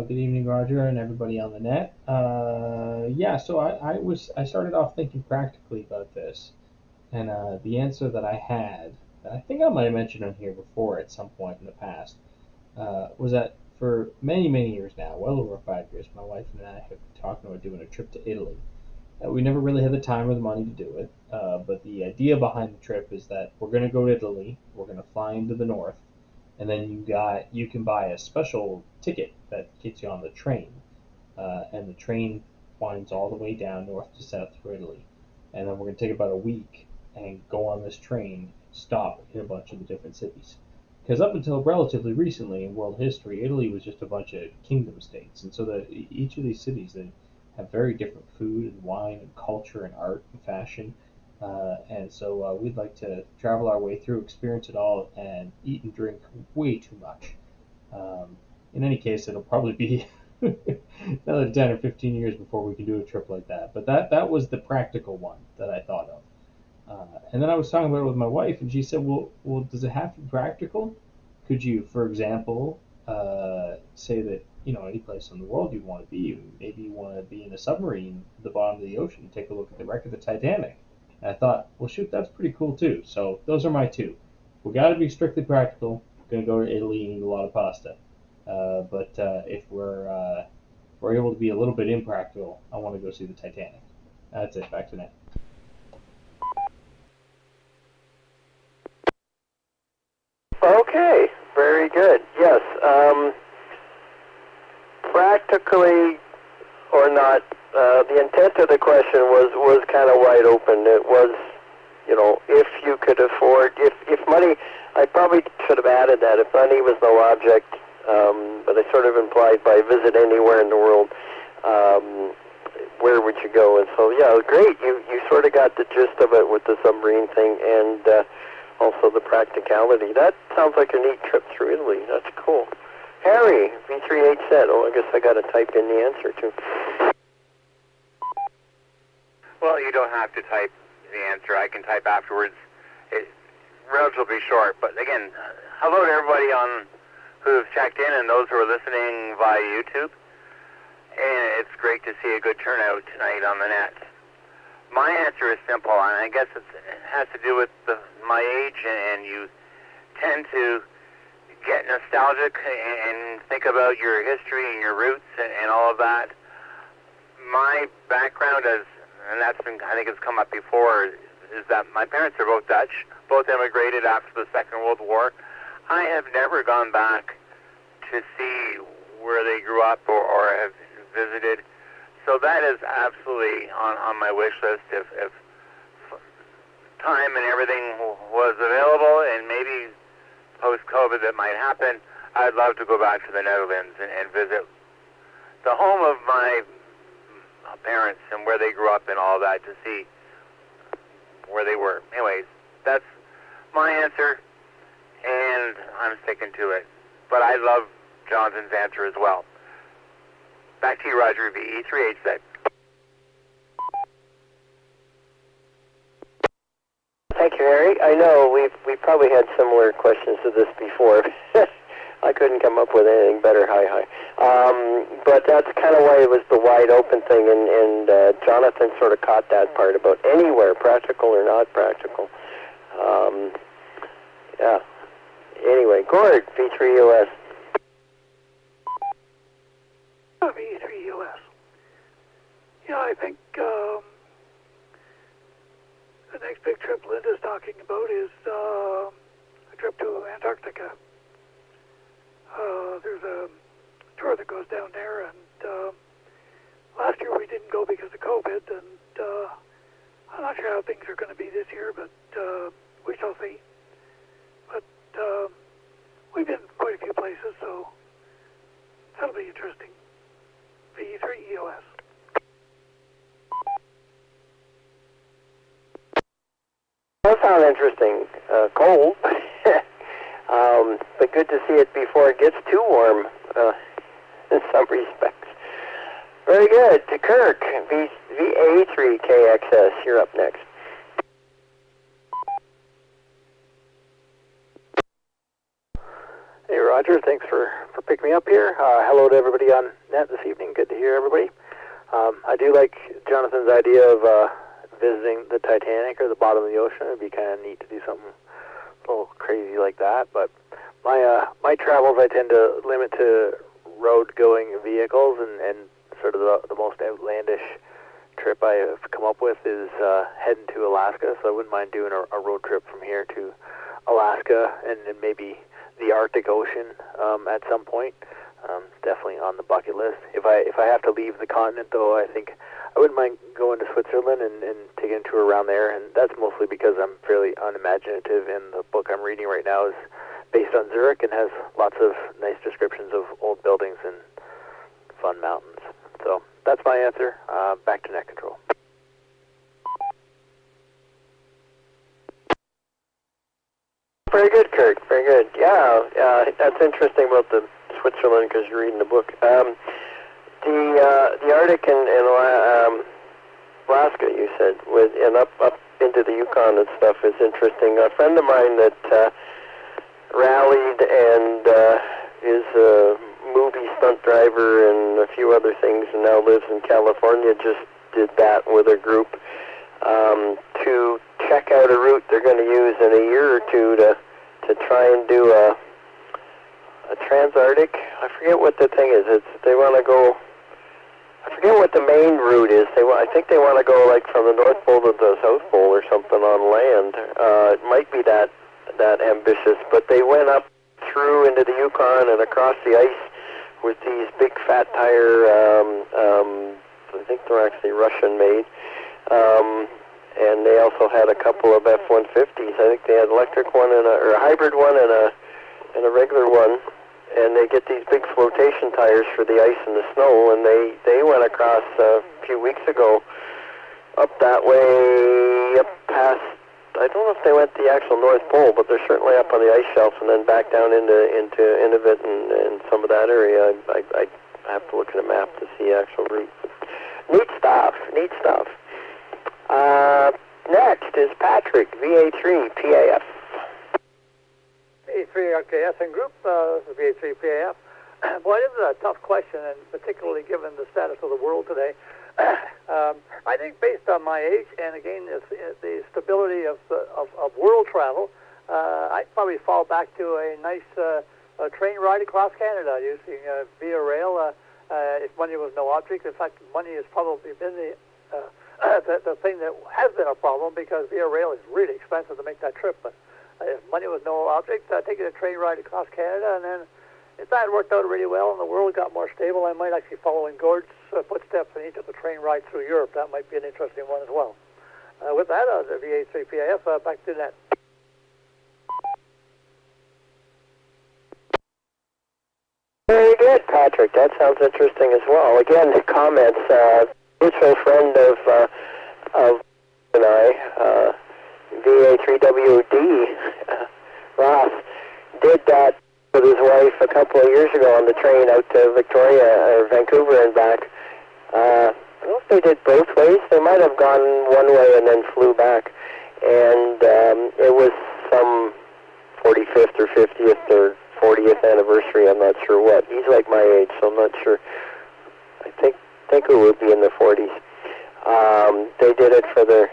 Good evening, Roger, and everybody on the net. Yeah, so I started off thinking practically about this, and the answer that I had, I think I might have mentioned on here before at some point in the past, was that for many, many years now, well over 5 years, my wife and I have been talking about doing a trip to Italy. We never really had the time or the money to do it, but the idea behind the trip is that we're going to go to Italy, we're going to fly into the north, and then you can buy a special ticket that gets you on the train, and the train winds all the way down north to south through Italy, and then we're going to take about a week and go on this train, stop in a bunch of the different cities. Because up until relatively recently in world history, Italy was just a bunch of kingdom states, and so each of these cities they have very different food and wine and culture and art and fashion. And so we'd like to travel our way through, experience it all, and eat and drink way too much. In any case, it'll probably be another 10 or 15 years before we can do a trip like that. But that was the practical one that I thought of. And then I was talking about it with my wife, and she said, well, does it have to be practical? Could you, for example, say that, any place in the world you want to be, maybe you want to be in a submarine at the bottom of the ocean and take a look at the wreck of the Titanic. And I thought, well, shoot, that's pretty cool too. So those are my two. We got to be strictly practical. Going to go to Italy and eat a lot of pasta. But if we're able to be a little bit impractical, I want to go see the Titanic. That's it. Back to net.
Okay, very good. Yes, practically or not, the intent of the question was kind of wide open. It was, if you could afford, if money, I probably should have added that, if money was no object, but I sort of implied by visit anywhere in the world, where would you go? And so, yeah, great. You sort of got the gist of it with the submarine thing and also the practicality. That sounds like a neat trip through Italy. That's cool. Harry, V38 said, I guess I got to type in the answer too.
Well, you don't have to type the answer. I can type afterwards. It's relatively short. But again, hello to everybody who've checked in and those who are listening via YouTube. And it's great to see a good turnout tonight on the net. My answer is simple, and I guess it has to do with my age, and you tend to get nostalgic and think about your history and your roots and all of that. My background and that's been, I think it's come up before, is that my parents are both Dutch, both immigrated after the Second World War. I have never gone back to see where they grew up or have visited. So that is absolutely on my wish list. If time and everything was available, and maybe post-COVID that might happen, I'd love to go back to the Netherlands and visit the home of my parents and where they grew up and all that, to see where they were. Anyways, that's my answer, and I'm sticking to it. But I love Jonathan's answer as well. Back to you, Roger, VE3HZ.
Thank you, Harry. I know we've probably had similar questions to this before. I couldn't come up with anything better. Hi. But that's kind of why it was the wide open thing, and Jonathan sort of caught that part about anywhere, practical or not practical. Yeah. Anyway, Gord, V3US.
V3US. Yeah, I think the next big trip Linda's talking about is a trip to Antarctica. There's a tour that goes down there, and last year we didn't go because of COVID, and I'm not sure how things are going to be this year, but we shall see. But we've been quite a few places, so that'll be interesting. V3EOS.
That sounds interesting. Cold, but good to see it before it gets too warm in some respects. Very good. To Kirk, VA3KXS, you're up next.
Hey, Roger. Thanks for picking me up here. Hello to everybody on net this evening. Good to hear everybody. I do like Jonathan's idea of visiting the Titanic or the bottom of the ocean. It'd be kind of neat to do something a little crazy like that. But my travels, I tend to limit to road-going vehicles, and sort of the most outlandish trip I have come up with is heading to Alaska. So I wouldn't mind doing a road trip from here to Alaska and maybe the Arctic Ocean at some point. Definitely on the bucket list. If I have to leave the continent, though, I think I wouldn't mind going to Switzerland and taking a tour around there, and that's mostly because I'm fairly unimaginative, and the book I'm reading right now is based on Zurich and has lots of nice descriptions of old buildings and fun mountains. So that's my answer. Back to net control.
Very good, Kurt. Very good. Yeah, that's interesting about the Switzerland because you're reading the book. The Arctic and Alaska, you said, and up into the Yukon and stuff is interesting. A friend of mine that rallied and is a movie stunt driver and a few other things, and now lives in California, just did that with a group to check out a route they're going to use in a year or two to try and do a Trans-Arctic. I forget what the thing is. They want to go. I forget what the main route is. I think they want to go like from the North Pole to the South Pole or something on land. It might be that ambitious, but they went up through into the Yukon and across the ice with these big fat tire. I think they're actually Russian made. And they also had a couple of F-150s. I think they had an electric one or a hybrid one and a regular one. And they get these big flotation tires for the ice and the snow. And they went across a few weeks ago up that way, up past. I don't know if they went to the actual North Pole, but they're certainly up on the ice shelf and then back down into Inuvik and some of that area. I have to look at a map to see actual route. Neat stuff. Next is Patrick, VA3 PAF.
VA3 RKS and Group, VA3 PAF. Boy, this is a tough question, and particularly given the status of the world today. I think based on my age, and again, the stability of world travel, I'd probably fall back to a nice train ride across Canada using via rail. If money was no object, in fact, money has probably been the thing that has been a problem, because via rail is really expensive to make that trip. But if money was no object, taking a train ride across Canada, and then if that worked out really well and the world got more stable, I might actually follow in Gord's footsteps and he took a train ride through Europe. That might be an interesting one as well. With that, the VA3 PAF, back to net.
Very good, Patrick. That sounds interesting as well. Again, the comments, mutual friend of and I, VA3WD, Ross, did that with his wife a couple of years ago on the train out to Victoria or Vancouver and back. I don't know if they did both ways. They might have gone one way and then flew back. And it was some 45th or 50th or 40th anniversary. I'm not sure what. He's like my age, so I'm not sure. I think it would be in the 40s. They did it for the,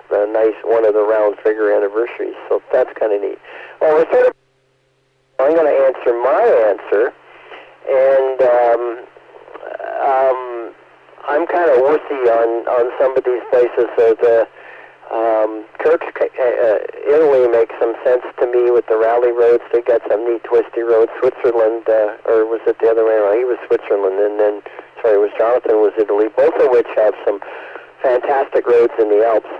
a nice one of the round figure anniversaries. So that's kind of neat. Well, we're sort of. I'm going to answer my answer, and I'm kind of wussy on some of these places. So the Kirk's Italy makes some sense to me with the rally roads. They got some neat twisty roads. Switzerland, or was it the other way around? He was Switzerland, and then Jonathan was Italy. Both of which have some fantastic roads in the Alps.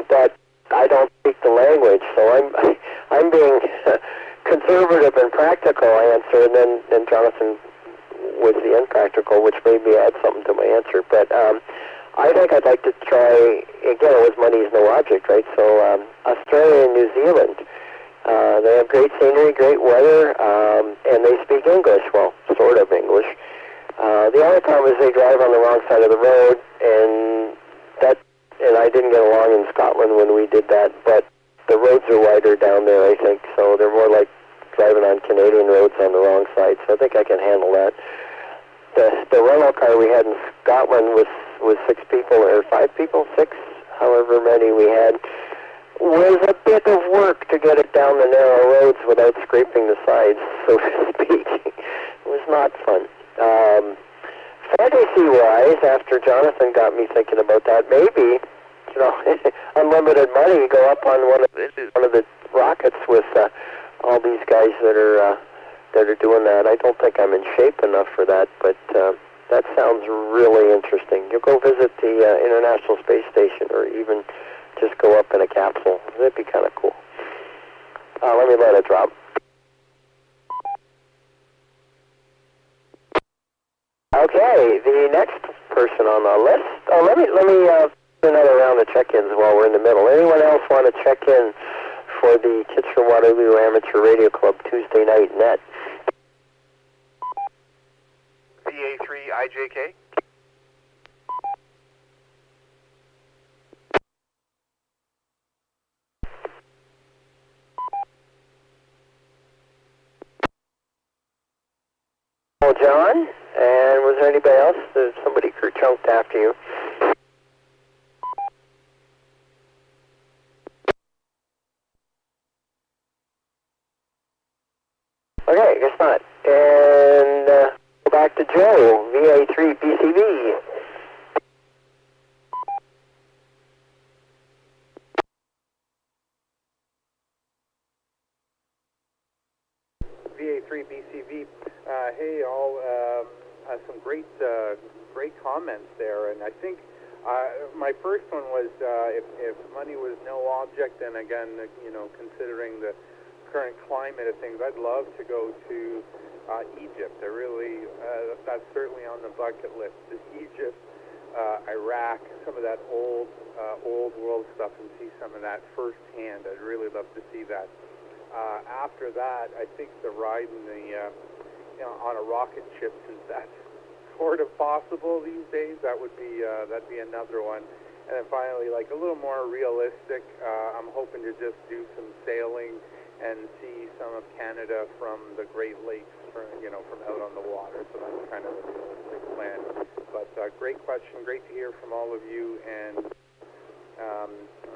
But I don't speak the language, so I'm being conservative and practical answer, and then Jonathan was the impractical, which made me add something to my answer. But I think I'd like to try, again, it was money is no object, right? So Australia and New Zealand, they have great scenery, great weather, and they speak English, well, sort of English. The only problem is they drive on the wrong side of the road, and I didn't get along in Scotland when we did that, but the roads are wider down there, I think, so they're more like driving on Canadian roads on the wrong side, so I think I can handle that. The rental car we had in Scotland was 6 people, or 5 people, 6, however many we had, was a bit of work to get it down the narrow roads without scraping the sides, so to speak. It was not fun. Fantasy-wise, after Jonathan got me thinking about that, maybe, unlimited money, go up on one of the rockets with all these guys that are doing that. I don't think I'm in shape enough for that, but that sounds really interesting. You go visit the International Space Station, or even just go up in a capsule. That'd be kind of cool. Let me let it drop. Okay, the next person on the list. Oh, let me do another round of check-ins while we're in the middle. Anyone else want to check in for the Kitchener-Waterloo Amateur Radio Club Tuesday night net?
VA3 IJK.
Well, John, and was there anybody else? There's somebody chunked after you. Okay, I guess not. And go back to Joe, VA3 BCV.
VA3 BCV. Hey, all. Some great comments there, and I think my first one was if money was no object, and again, considering the current climate of things, I'd love to go to Egypt. I really, that's certainly on the bucket list. Is Egypt, Iraq, some of that old world stuff, and see some of that firsthand. I'd really love to see that. After that, I think the ride in the on a rocket ship, since that's sort of possible these days, that'd be another one. And then finally, like a little more realistic, I'm hoping to just do some sailing and see some of Canada from the Great Lakes, from out on the water. So that's kind of a realistic plan. But great question, great to hear from all of you, and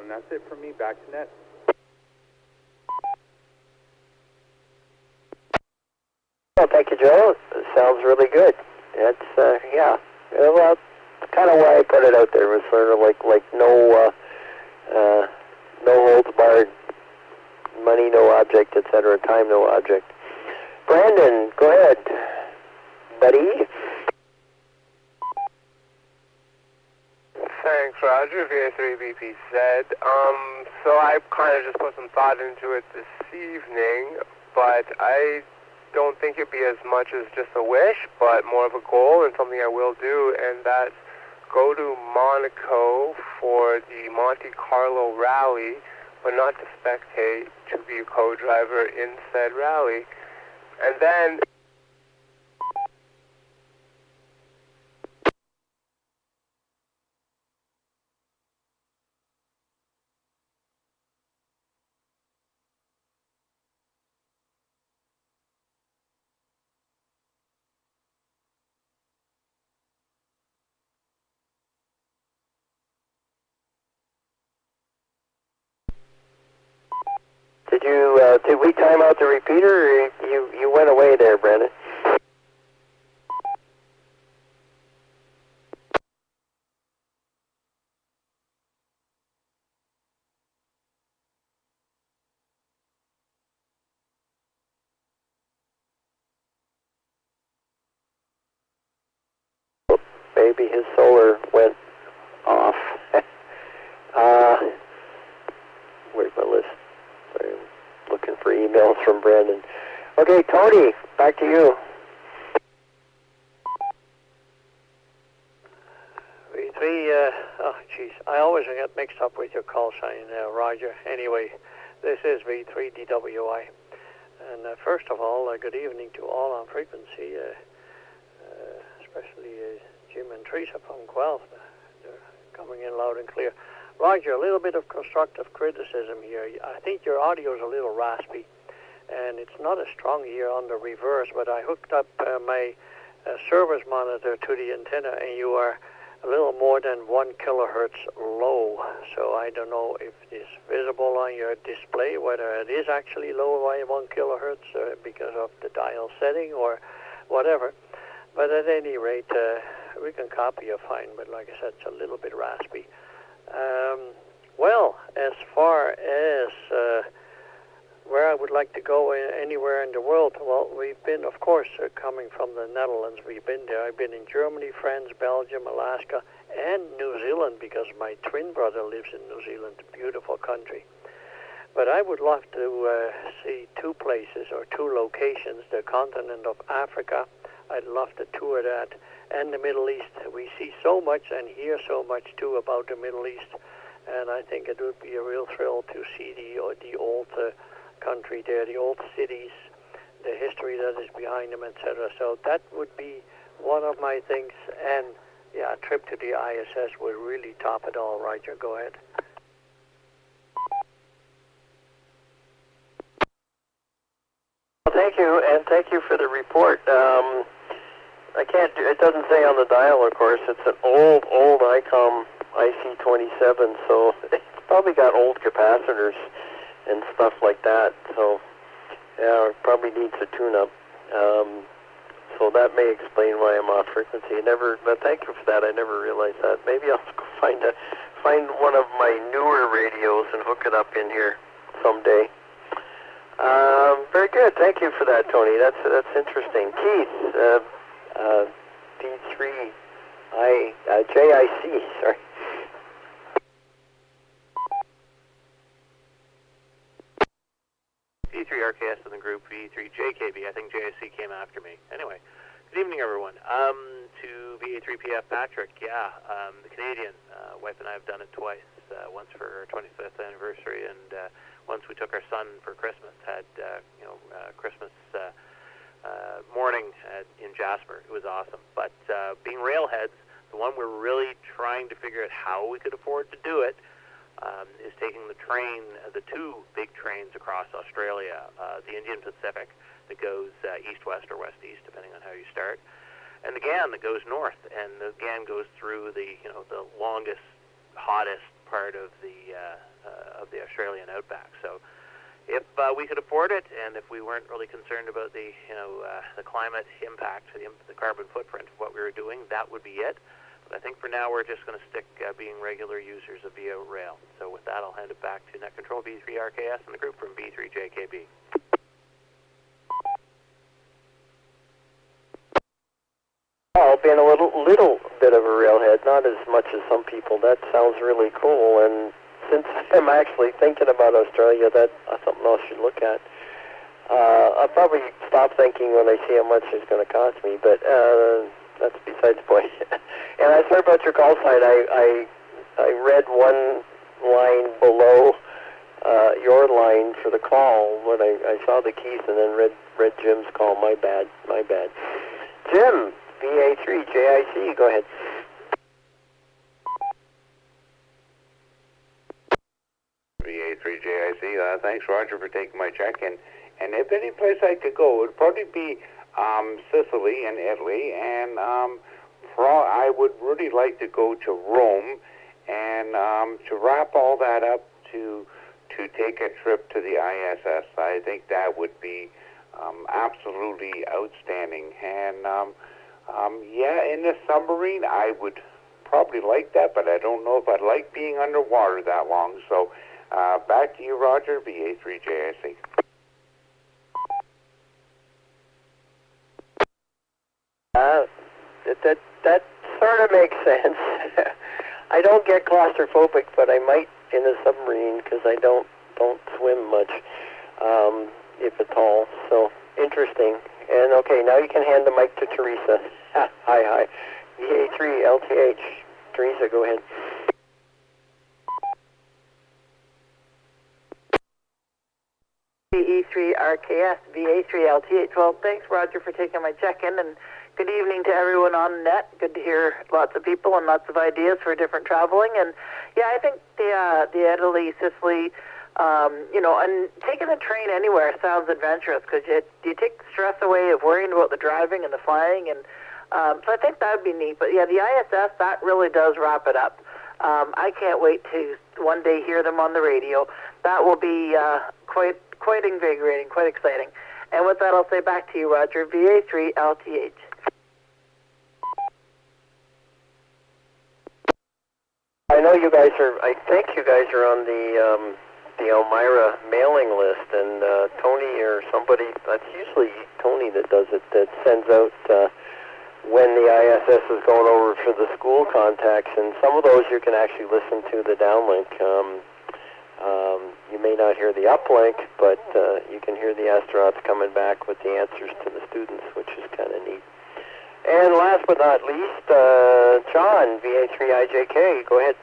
that's it from me. Back to Net.
Well, thank you, Joe. It sounds really good. It's yeah. Well, kind of why I put it out there was sort of like no holds barred, money no object, etc. Time no object. Brandon, go ahead, buddy.
Thanks, Roger. VA3BPZ. So I kind of just put some thought into it this evening, but I don't think it'd be as much as just a wish, but more of a goal and something I will do, and that's go to Monaco for the Monte Carlo rally, but not to spectate, to be a co-driver in said rally. And then
did we time out the repeater, or you went away there, Brandon? Maybe his solar went off. Where's my list? I'm looking for emails from Brandon. Okay, Tony, back to you. I always get mixed up with your call sign, Roger. Anyway, this is V3DWI. And first of all, good evening to all on frequency, especially Jim and Teresa from Guelph. They're coming in loud and clear. Roger, a little bit of constructive criticism here. I think your audio is a little raspy, and it's not as strong here on the reverse, but I hooked up my service monitor to the antenna, and you are a little more than 1 kilohertz low. So I don't know if it's visible on your display, whether it is actually low by 1 kilohertz because of the dial setting or whatever. But at any rate, we can copy you fine, but like I said, it's a little bit raspy. Well, as far as where I would like to go anywhere in the world, well, we've been, of course, coming from the Netherlands, we've been there. I've been in Germany, France, Belgium, Alaska, and New Zealand, because my twin brother lives in New Zealand, a beautiful country. But I would love to see two places or two locations, the continent of Africa. I'd love to tour that, and the Middle East. We see so much and hear so much, too, about the Middle East, and I think it would be a real thrill to see the old country there, the old cities, the history that is behind them, etc. So that would be one of my things, and yeah, a trip to the ISS would really top it all. Roger, go ahead. Well, thank you, and thank you for the report. I can't do, it doesn't say on the dial, of course. It's an old ICOM IC27, so it's probably got old capacitors and stuff like that. So yeah, it probably needs a tune-up. So that may explain why I'm off frequency. But thank you for that. I never realized that. Maybe I'll find one of my newer radios and hook it up in here someday. Very good. Thank you for that, Tony. That's interesting. Keith, JIC, sorry.
V3 RKS in the group, V3 JKB. I think JIC came after me. Anyway, good evening, everyone. To VA3PF Patrick, the Canadian. Wife and I have done it twice. Once for our 25th anniversary, and once we took our son for Christmas. Had Christmas morning in Jasper. It was awesome. But being railheads, The one we're really trying to figure out how we could afford to do it is taking the train, the two big trains across Australia, the Indian Pacific that goes east-west or west-east, depending on how you start, and the GAN that goes north, and the GAN goes through the the longest, hottest part of the Australian outback. So if we could afford it, and if we weren't really concerned about the the climate impact, the carbon footprint of what we were doing, that would be it. But I think for now we're just going to stick being regular users of VIA Rail. So with that, I'll hand it back to Net Control B3RKS and the group from B3JKB.
Well, being a little bit of a railhead, not as much as some people. That sounds really cool. And since I'm actually thinking about Australia, that's something else you should look at. I'll probably stop thinking when I see how much it's going to cost me, but that's besides the point. And I sorry about your call sign. I read one line below your line for the call when I saw the keys and then read Jim's call. My bad. Jim, VA3JIC, go ahead.
VA3JIC, thanks, Roger, for taking my check-in. And if any place I could go, it would probably be Sicily and Italy, and I would really like to go to Rome, and to wrap all that up, to take a trip to the ISS. I think that would be absolutely outstanding. And yeah, in the submarine, I would probably like that, but I don't know if I'd like being underwater that long. So back to you, Roger, VA3JIC.
That sort of makes sense. I don't get claustrophobic, but I might in a submarine because I don't swim much, if at all. So interesting. And okay, now you can hand the mic to Teresa. Hi. VA3 LTH. Teresa, go ahead.
VE3RKS, VA3LTH. Well, thanks, Roger, for taking my check-in, and good evening to everyone on net. Good to hear lots of people and lots of ideas for different traveling. And yeah, I think the Italy, Sicily, and taking a train anywhere sounds adventurous because you take the stress away of worrying about the driving and the flying, and so I think that would be neat. But yeah, the ISS, that really does wrap it up. I can't wait to one day hear them on the radio. That will be quite invigorating, quite exciting. And with that, I'll say back to you, Roger, VA3LTH.
I know you guys are, I think you guys are on the Elmira mailing list, and Tony or somebody, that's usually Tony that does it, that sends out when the ISS is going over for the school contacts, and some of those you can actually listen to the downlink. You may not hear the uplink, but you can hear the astronauts coming back with the answers to the students, which is kind of neat. And last but not least, John, VA3IJK, go ahead.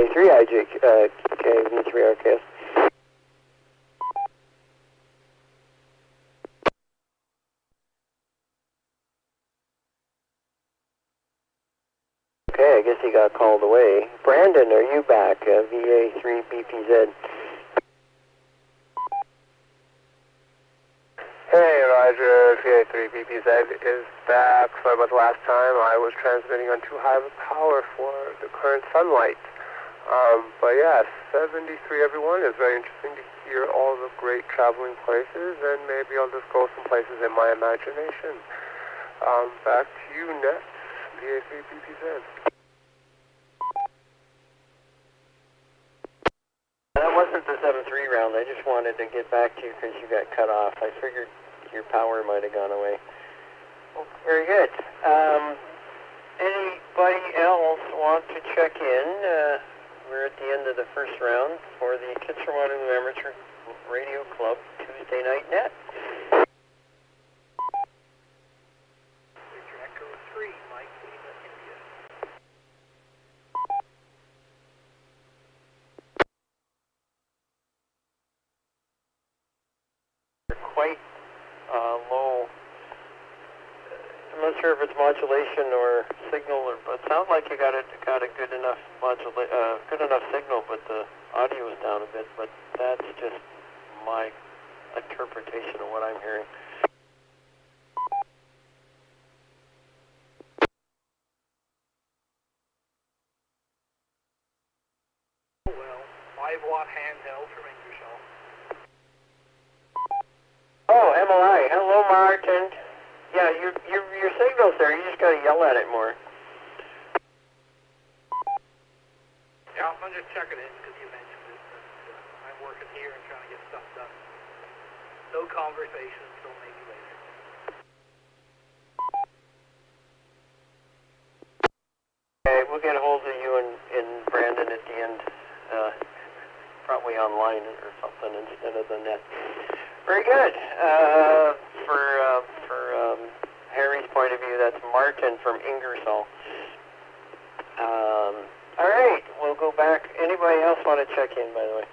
VA3IJK, V3RKS. Okay, I guess he got called away. Brandon, are you back? VA3BPZ.
Hey, Roger, VA3BPZ is back. Sorry about the last time. I was transmitting on too high of a power for the current sunlight. But yeah, 73 everyone. It's very interesting to hear all the great traveling places, and maybe I'll just go some places in my imagination. Back to you next, VA3BPZ.
That wasn't the 7-3 round. I just wanted to get back to you because you got cut off. I figured your power might have gone away. Well, very good. Anybody else want to check in? We're at the end of the first round for the Kitchener-Waterloo Amateur Radio Club Tuesday Night Net. Echo 3, Mike Lima, India. not sure if it's modulation or signal, but it sounds like you got a good enough signal, but the audio is down a bit. But that's just my interpretation of what I'm hearing.
Well, 5-watt handheld from Ingersoll.
Oh, MLI. Hello, Martin. Yeah, your signal's there. You just got to yell at it more.
Yeah, I'm just checking in because you mentioned it. I'm working here and trying to get stuff done. No conversation, so maybe later.
Okay, we'll get a hold of you and Brandon at the end, probably online or something instead of the net. Very good. For Harry's point of view, that's Martin from Ingersoll. All right, we'll go back. Anybody else want to check in, by the way?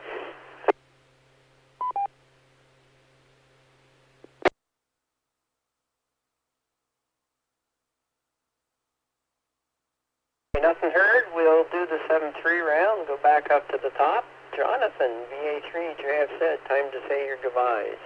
Nothing heard. We'll do the 7-3 round, go back up to the top. Jonathan, VA3, JF said, time to say your goodbyes.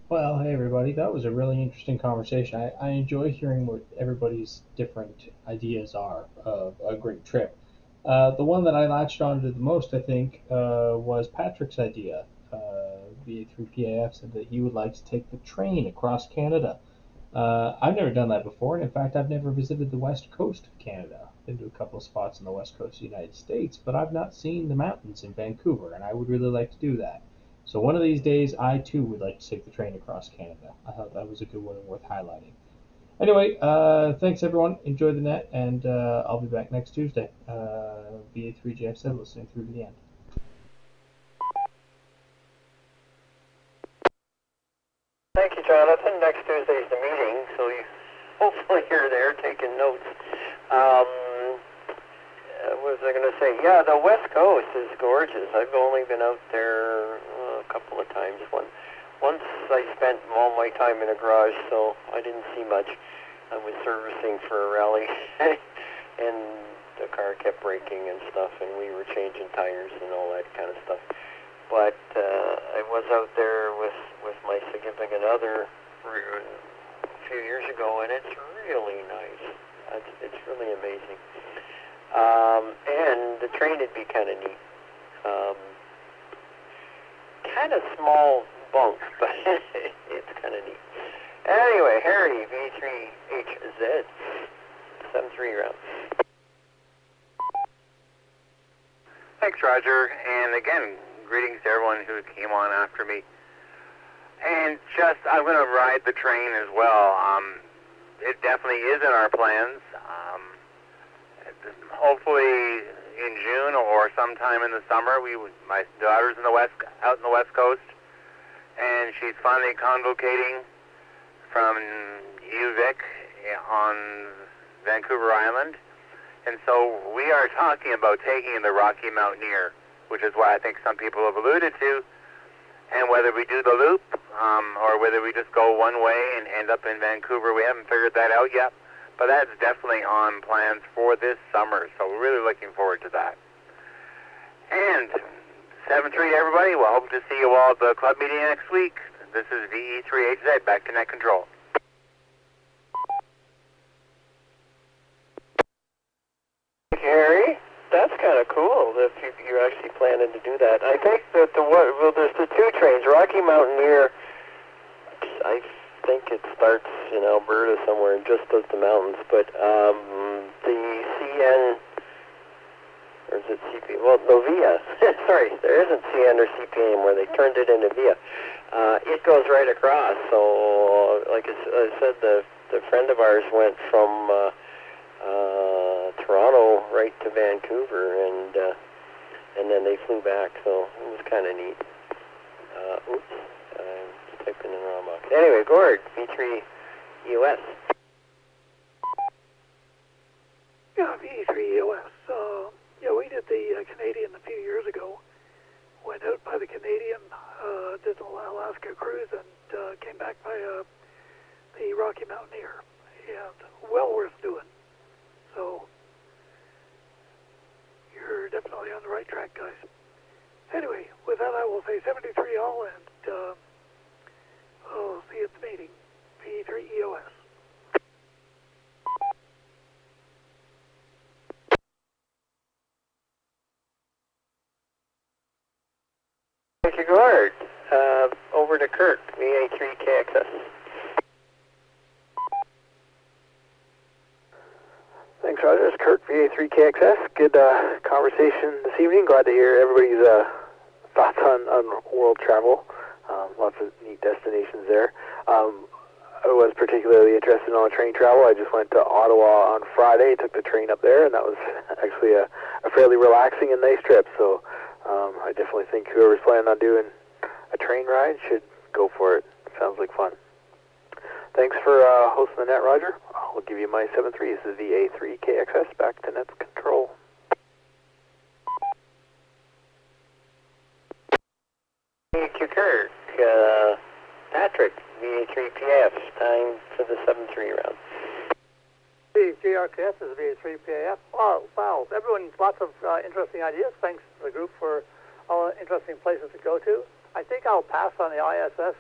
Well, hey everybody, that was a really interesting conversation. I enjoy hearing what everybody's different ideas are of a great trip. The one that I latched onto the most, I think, was Patrick's idea. VA3PAF said that he would like to take the train across Canada. I've never done that before, and in fact, I've never visited the west coast of Canada. I've been to a couple of spots on the west coast of the United States, but I've not seen the mountains in Vancouver, and I would really like to do that. So one of these days, I too would like to take the train across Canada. I thought that was a good one and worth highlighting. Anyway, thanks everyone. Enjoy the net, and I'll be back next Tuesday. VA3JF said, listening through to the end.
Thank you, Jonathan. Next Tuesday's the meeting, so hopefully you're there taking notes. What was I going to say? Yeah, the West Coast is gorgeous. I've only been out there a couple of times. Once I spent all my time in a garage, so I didn't see much. I was servicing for a rally, and the car kept breaking and stuff, and we were changing tires and all that kind of stuff. But I was out there with my significant other a few years ago, and it's really nice. It's really amazing. And the train would be kind of neat. Kind of small bunks, but it's kind of neat. Anyway, Harry, V3HZ, 7-3 round.
Thanks, Roger. And again, greetings to everyone who came on after me. And I'm going to ride the train as well. It definitely is in our plans. Hopefully in June or sometime in the summer. My daughter's out in the West Coast, and she's finally convocating from UVic on Vancouver Island. And so we are talking about taking the Rocky Mountaineer, which is what I think some people have alluded to, and whether we do the loop or whether we just go one way and end up in Vancouver. We haven't figured that out yet, but that's definitely on plans for this summer, so we're really looking forward to that. And 7-3 to everybody. We'll hope to see you all at the club meeting next week. This is VE3HZ, back to net control.
Harry, that's kind of cool if you're actually planning to do that. I think that there's the two trains. Rocky Mountaineer, I think it starts in Alberta somewhere and just does the mountains, but the CN, or is it CP? Well, no, VIA. Sorry, there isn't CN or CP anymore. They turned it into VIA. It goes right across. So, like I said, the friend of ours went from Toronto right to Vancouver, and then they flew back. So it was kind of neat. Oops, I'm typing in the wrong box. Anyway, Gord, V3 US.
Yeah, V3 US. Yeah, we did the Canadian a few years ago. Went out by the Canadian, did the Alaska cruise, and came back by the Rocky Mountaineer, and well worth doing. So you're definitely on the right track, guys. Anyway, with that, I will say 73 all, and see you at the meeting. P3 EOS.
Thank you, Guard. Over to Kirk, VA3 KXS. Thanks, Roger. It's Kirk, VA3 KXS. Good conversation this evening. Glad to hear everybody's thoughts on world travel. Lots of neat destinations there. I was particularly interested in train travel. I just went to Ottawa on Friday, took the train up there, and that was actually a fairly relaxing and nice trip. So I definitely think whoever's planning on doing a train ride should go for it. Sounds like fun. Thanks for hosting the net, Roger. I'll give you my 7-3. This is VA3 KXS, back to net control. Thank you, Kirk. Patrick, VA3PF, time for the 7-3 round.
GRKS is VA3 PAF. Oh, wow. Everyone, lots of interesting ideas. Thanks to the group for all the interesting places to go to. I think I'll pass on the ISS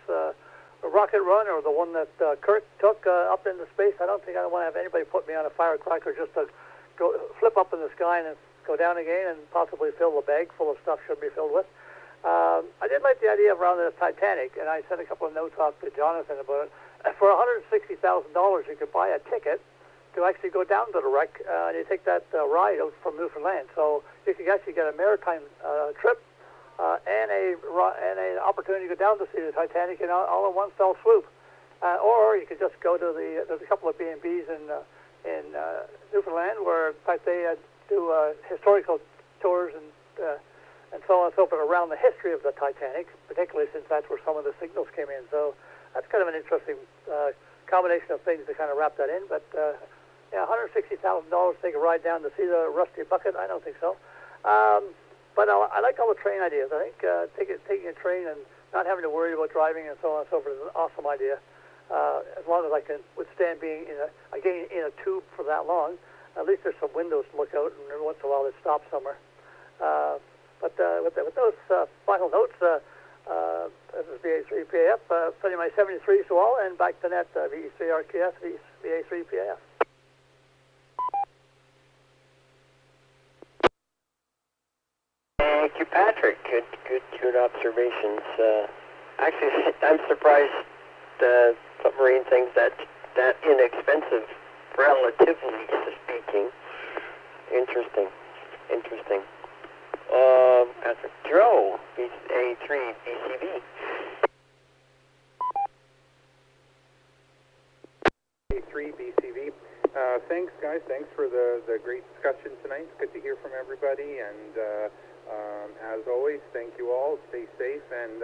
rocket run, or the one that Kurt took up into space. I don't think I want to have anybody put me on a firecracker just to go flip up in the sky and then go down again and possibly fill the bag full of stuff should be filled with. I did like the idea of around the Titanic, and I sent a couple of notes off to Jonathan about it. For $160,000, you could buy a ticket to actually go down to the wreck, and you take that ride out from Newfoundland. So you can actually get a maritime trip and an opportunity to go down to see the Titanic all in one fell swoop. Or you could just go to there's a couple of B&Bs in Newfoundland where, in fact, they do historical tours and so on and so forth around the history of the Titanic, particularly since that's where some of the signals came in. So that's kind of an interesting combination of things to kind of wrap that in. But yeah, $160,000 to take a ride down to see the Rusty Bucket, I don't think so. But I like all the train ideas. I think taking a train and not having to worry about driving and so on and so forth is an awesome idea. As long as I can withstand being in a tube for that long, at least there's some windows to look out, and every once in a while they stop somewhere. But with those final notes, this is VA3PAF, sending my 73s to all, and back to net, VE3RKS, VA3PAF.
Thank you, Patrick. Good observations. Actually, I'm surprised submarine things that inexpensive, relatively speaking. Interesting. Patrick, Joe, A3 BCB.
A3 BCV. Thanks, guys. Thanks for the great discussion tonight. It's good to hear from everybody. And as always, thank you all. Stay safe. And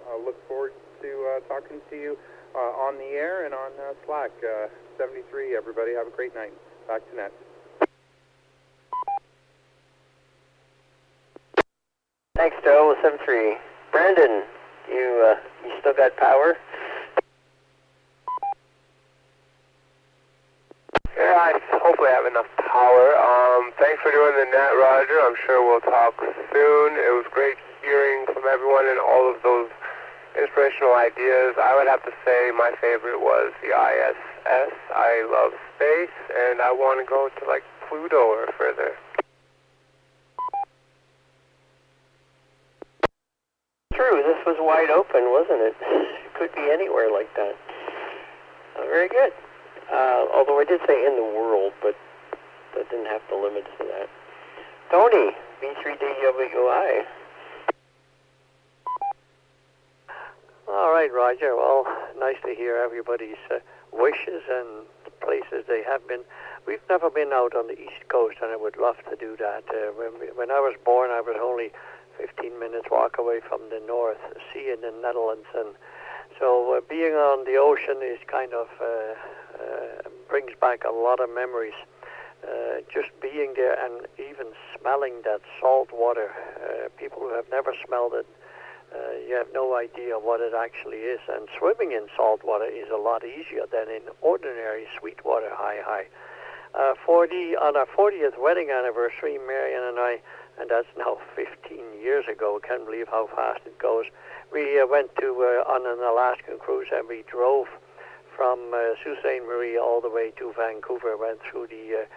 I'll look forward to talking to you on the air and on Slack. 73, everybody. Have a great night. Back to net.
Thanks, Joe. 7-3. Brandon, you still got power?
Yeah, I hopefully have enough power. Thanks for doing the net, Roger. I'm sure we'll talk soon. It was great hearing from everyone and all of those inspirational ideas. I would have to say my favorite was the ISS. I love space, and I want to go to, like, Pluto or further.
True, this was wide open, wasn't it? It could be anywhere like that. Very good. Although I did say in the world, but that didn't have to limit to that. Tony, B3DWI.
All right, Roger. Well, nice to hear everybody's wishes and the places they have been. We've never been out on the East Coast, and I would love to do that. When I was born, I was only 15 minutes walk away from the North Sea in the Netherlands, and so being on the ocean is kind of brings back a lot of memories. Just being there and even smelling that salt water. People who have never smelled it, you have no idea what it actually is. And swimming in salt water is a lot easier than in ordinary sweet water, high. On our 40th wedding anniversary, Marion and I, and that's now 15 years ago, I can't believe how fast it goes, we went to on an Alaskan cruise, and we drove from Sault Ste. Marie all the way to Vancouver, went through the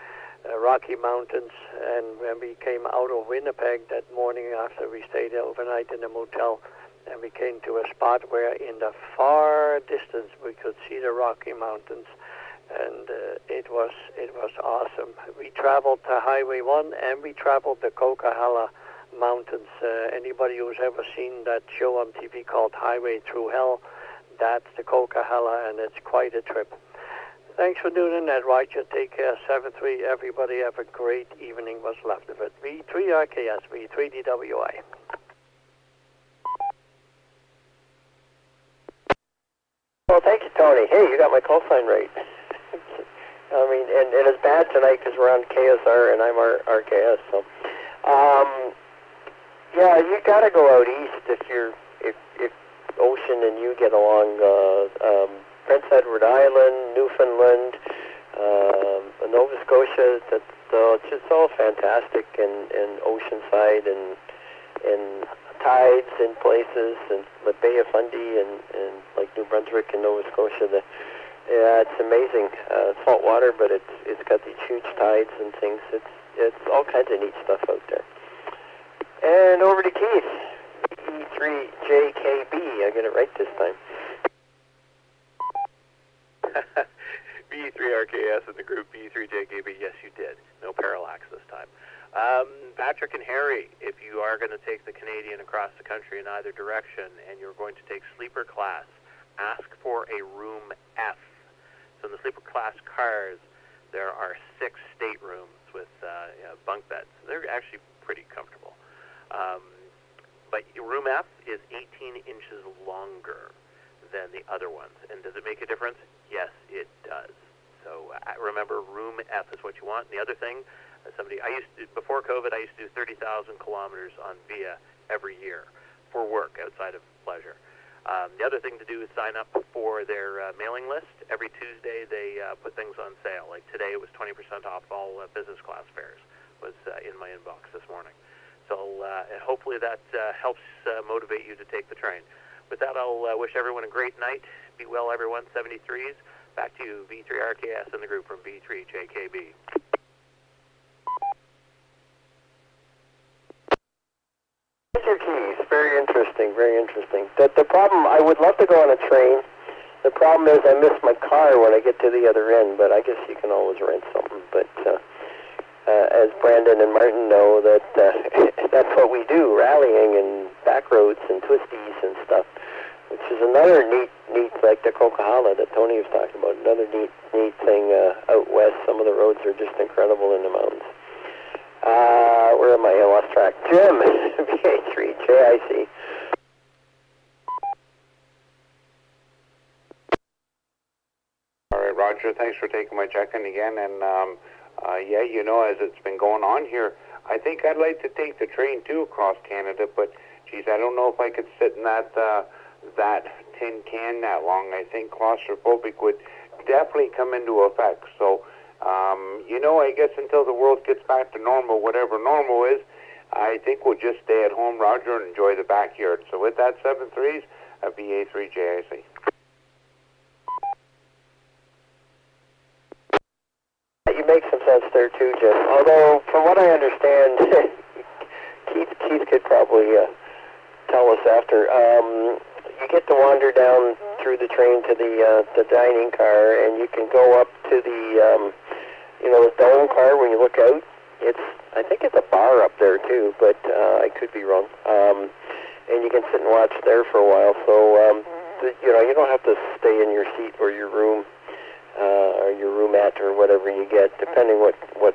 Rocky Mountains, and when we came out of Winnipeg that morning after we stayed overnight in a motel, and we came to a spot where in the far distance we could see the Rocky Mountains, and it was awesome. We traveled to Highway 1, and we traveled the Coquihalla Mountains. Anybody who's ever seen that show on TV called Highway Through Hell, that's the Coquihalla, and it's quite a trip. Thanks for doing that, Roger. Take care. 7-3. Everybody have a great evening. What's left of it. V3RKS, V3DWI.
Well, thank you, Tony. Hey, you got my call sign right. I mean, and it's bad tonight because we're on KSR and I'm RKS. So, yeah, you got to go out east if Ocean and you get along. Prince Edward Island, Newfoundland, Nova Scotia. It's just all fantastic, and Oceanside and tides in places, and the Bay of Fundy and like New Brunswick and Nova Scotia. Yeah, it's amazing. Salt water, but it's got these huge tides and things. It's all kinds of neat stuff out there. And over to Keith. E3JKB. I get it right this time.
B3RKS in the group, B3JKB. Yes, you did. No parallax this time. Patrick and Harry, if you are going to take the Canadian across the country in either direction and you're going to take sleeper class, ask for a room F. So in the sleeper class cars, there are 6 staterooms with bunk beds. They're actually pretty comfortable. But room F is 18 inches longer than the other ones. And does it make a difference? Yes, it does. So remember, room F is what you want. And the other thing, before COVID, I used to do 30,000 kilometers on VIA every year for work outside of pleasure. The other thing to do is sign up for their mailing list. Every Tuesday, they put things on sale. Like today, it was 20% off all business class fares was in my inbox this morning. So hopefully that helps motivate you to take the train. With that, I'll wish everyone a great night. Be well, everyone. 73s. Back to you, V3RKS in the group from V3JKB.
Thank you, Keith. Very interesting, very interesting. The problem, I would love to go on a train. The problem is I miss my car when I get to the other end, but I guess you can always rent something. But as Brandon and Martin know, that's what we do, rallying and back roads and twisties and stuff, which is another neat, like the Coquihalla that Tony was talking about, another neat thing out west. Some of the roads are just incredible in the mountains. Where am I? I lost track. Jim, VA3JIC.
All right, Roger, thanks for taking my check-in again. And yeah, as it's been going on here, I think I'd like to take the train too across Canada, but geez, I don't know if I could sit in that tin can that long. I think claustrophobic would definitely come into effect. So, I guess until the world gets back to normal, whatever normal is, I think we'll just stay at home, Roger, and enjoy the backyard. So with that, 7-3s, VA3JIC.
You make some sense there too, Jim. Although, from what I understand, Keith could probably tell us after. You get to wander down through the train to the dining car, and you can go up to the the dome car when you look out. I think it's a bar up there too, but I could be wrong. And you can sit and watch there for a while. So you don't have to stay in your seat or your room. Or your roomette or whatever you get, depending what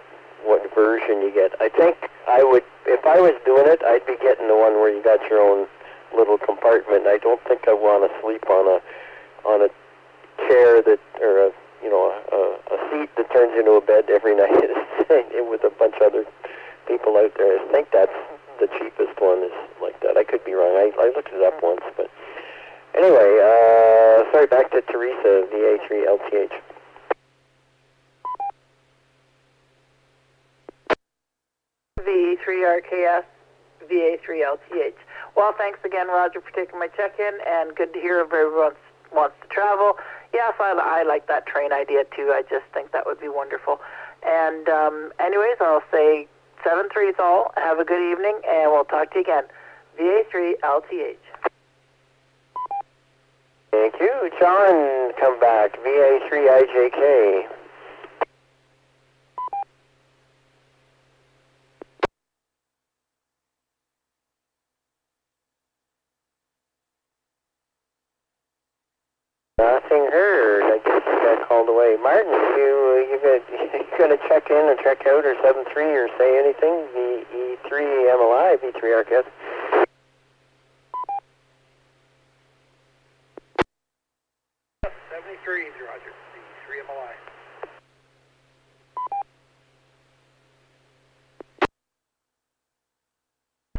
version you get. I think I would, if I was doing it, I'd be getting the one where you got your own little compartment. I don't think I want to sleep on a chair that, or a seat that turns into a bed every night with a bunch of other people out there. I think that's the cheapest one is like that. I could be wrong. I looked it up once, but anyway, sorry, back to Teresa, VA3LTH.
V3RKS, VA3LTH. Well, thanks again, Roger, for taking my check-in, and good to hear if everyone wants to travel. Yes, I like that train idea, too. I just think that would be wonderful. And anyways, I'll say 7-3 all. Have a good evening, and we'll talk to you again. VA3LTH.
Thank you. John, come back. VA3IJK. Nothing heard. I guess you got called away. Martin, you gonna check in or check out or 7-3 or say anything? VE3MLI, V3RKS.
Roger. V3MLI.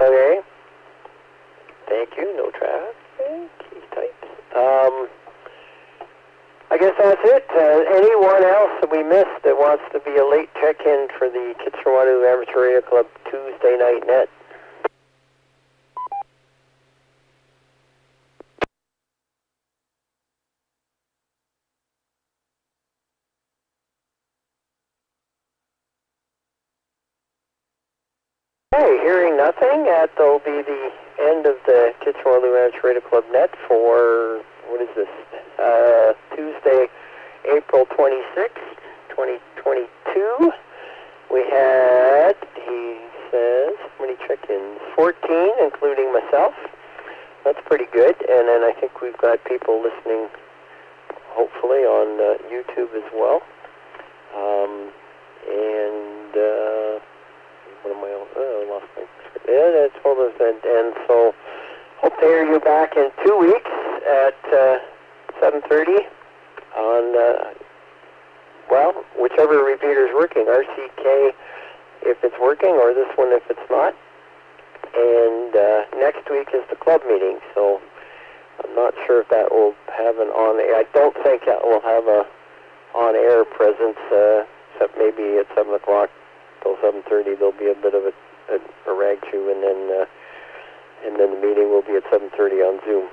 Okay. Thank you. No traffic. Key types. I guess that's it. Anyone else that we missed that wants to be a late check-in for the Kitchener-Waterloo Amateur Radio Club Tuesday night net? Hey, hearing nothing, that'll be the end of the Kitchener-Waterloo Amateur Radio Club net for, what is this, Tuesday, April 26th, 2022. We had, he says, how many check-ins? 14, including myself. That's pretty good. And then I think we've got people listening, hopefully, on YouTube as well. What am I on? Oh, I lost my script. Yeah, that's all those. And so, hope to hear you back in 2 weeks at 7:30 on, well, whichever repeater is working. RCK if it's working, or this one if it's not. And next week is the club meeting, so I'm not sure if that will have an on-air. I don't think that will have a on-air presence, except maybe at 7 o'clock till 7:30 there'll be a bit of a rag chew, and then the meeting will be at 7:30 on Zoom.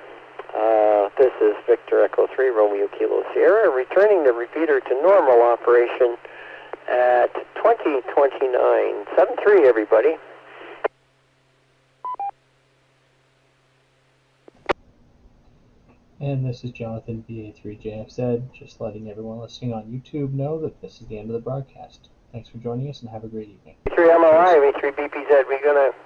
This is Victor Echo 3 Romeo Kilo Sierra, returning the repeater to normal operation at 2029. 7-3, everybody.
And this is Jonathan, VA3JXZ, just letting everyone listening on YouTube know that this is the end of the broadcast. Thanks for joining us and have a great evening.
V3MLI, V3BPZ, we're going to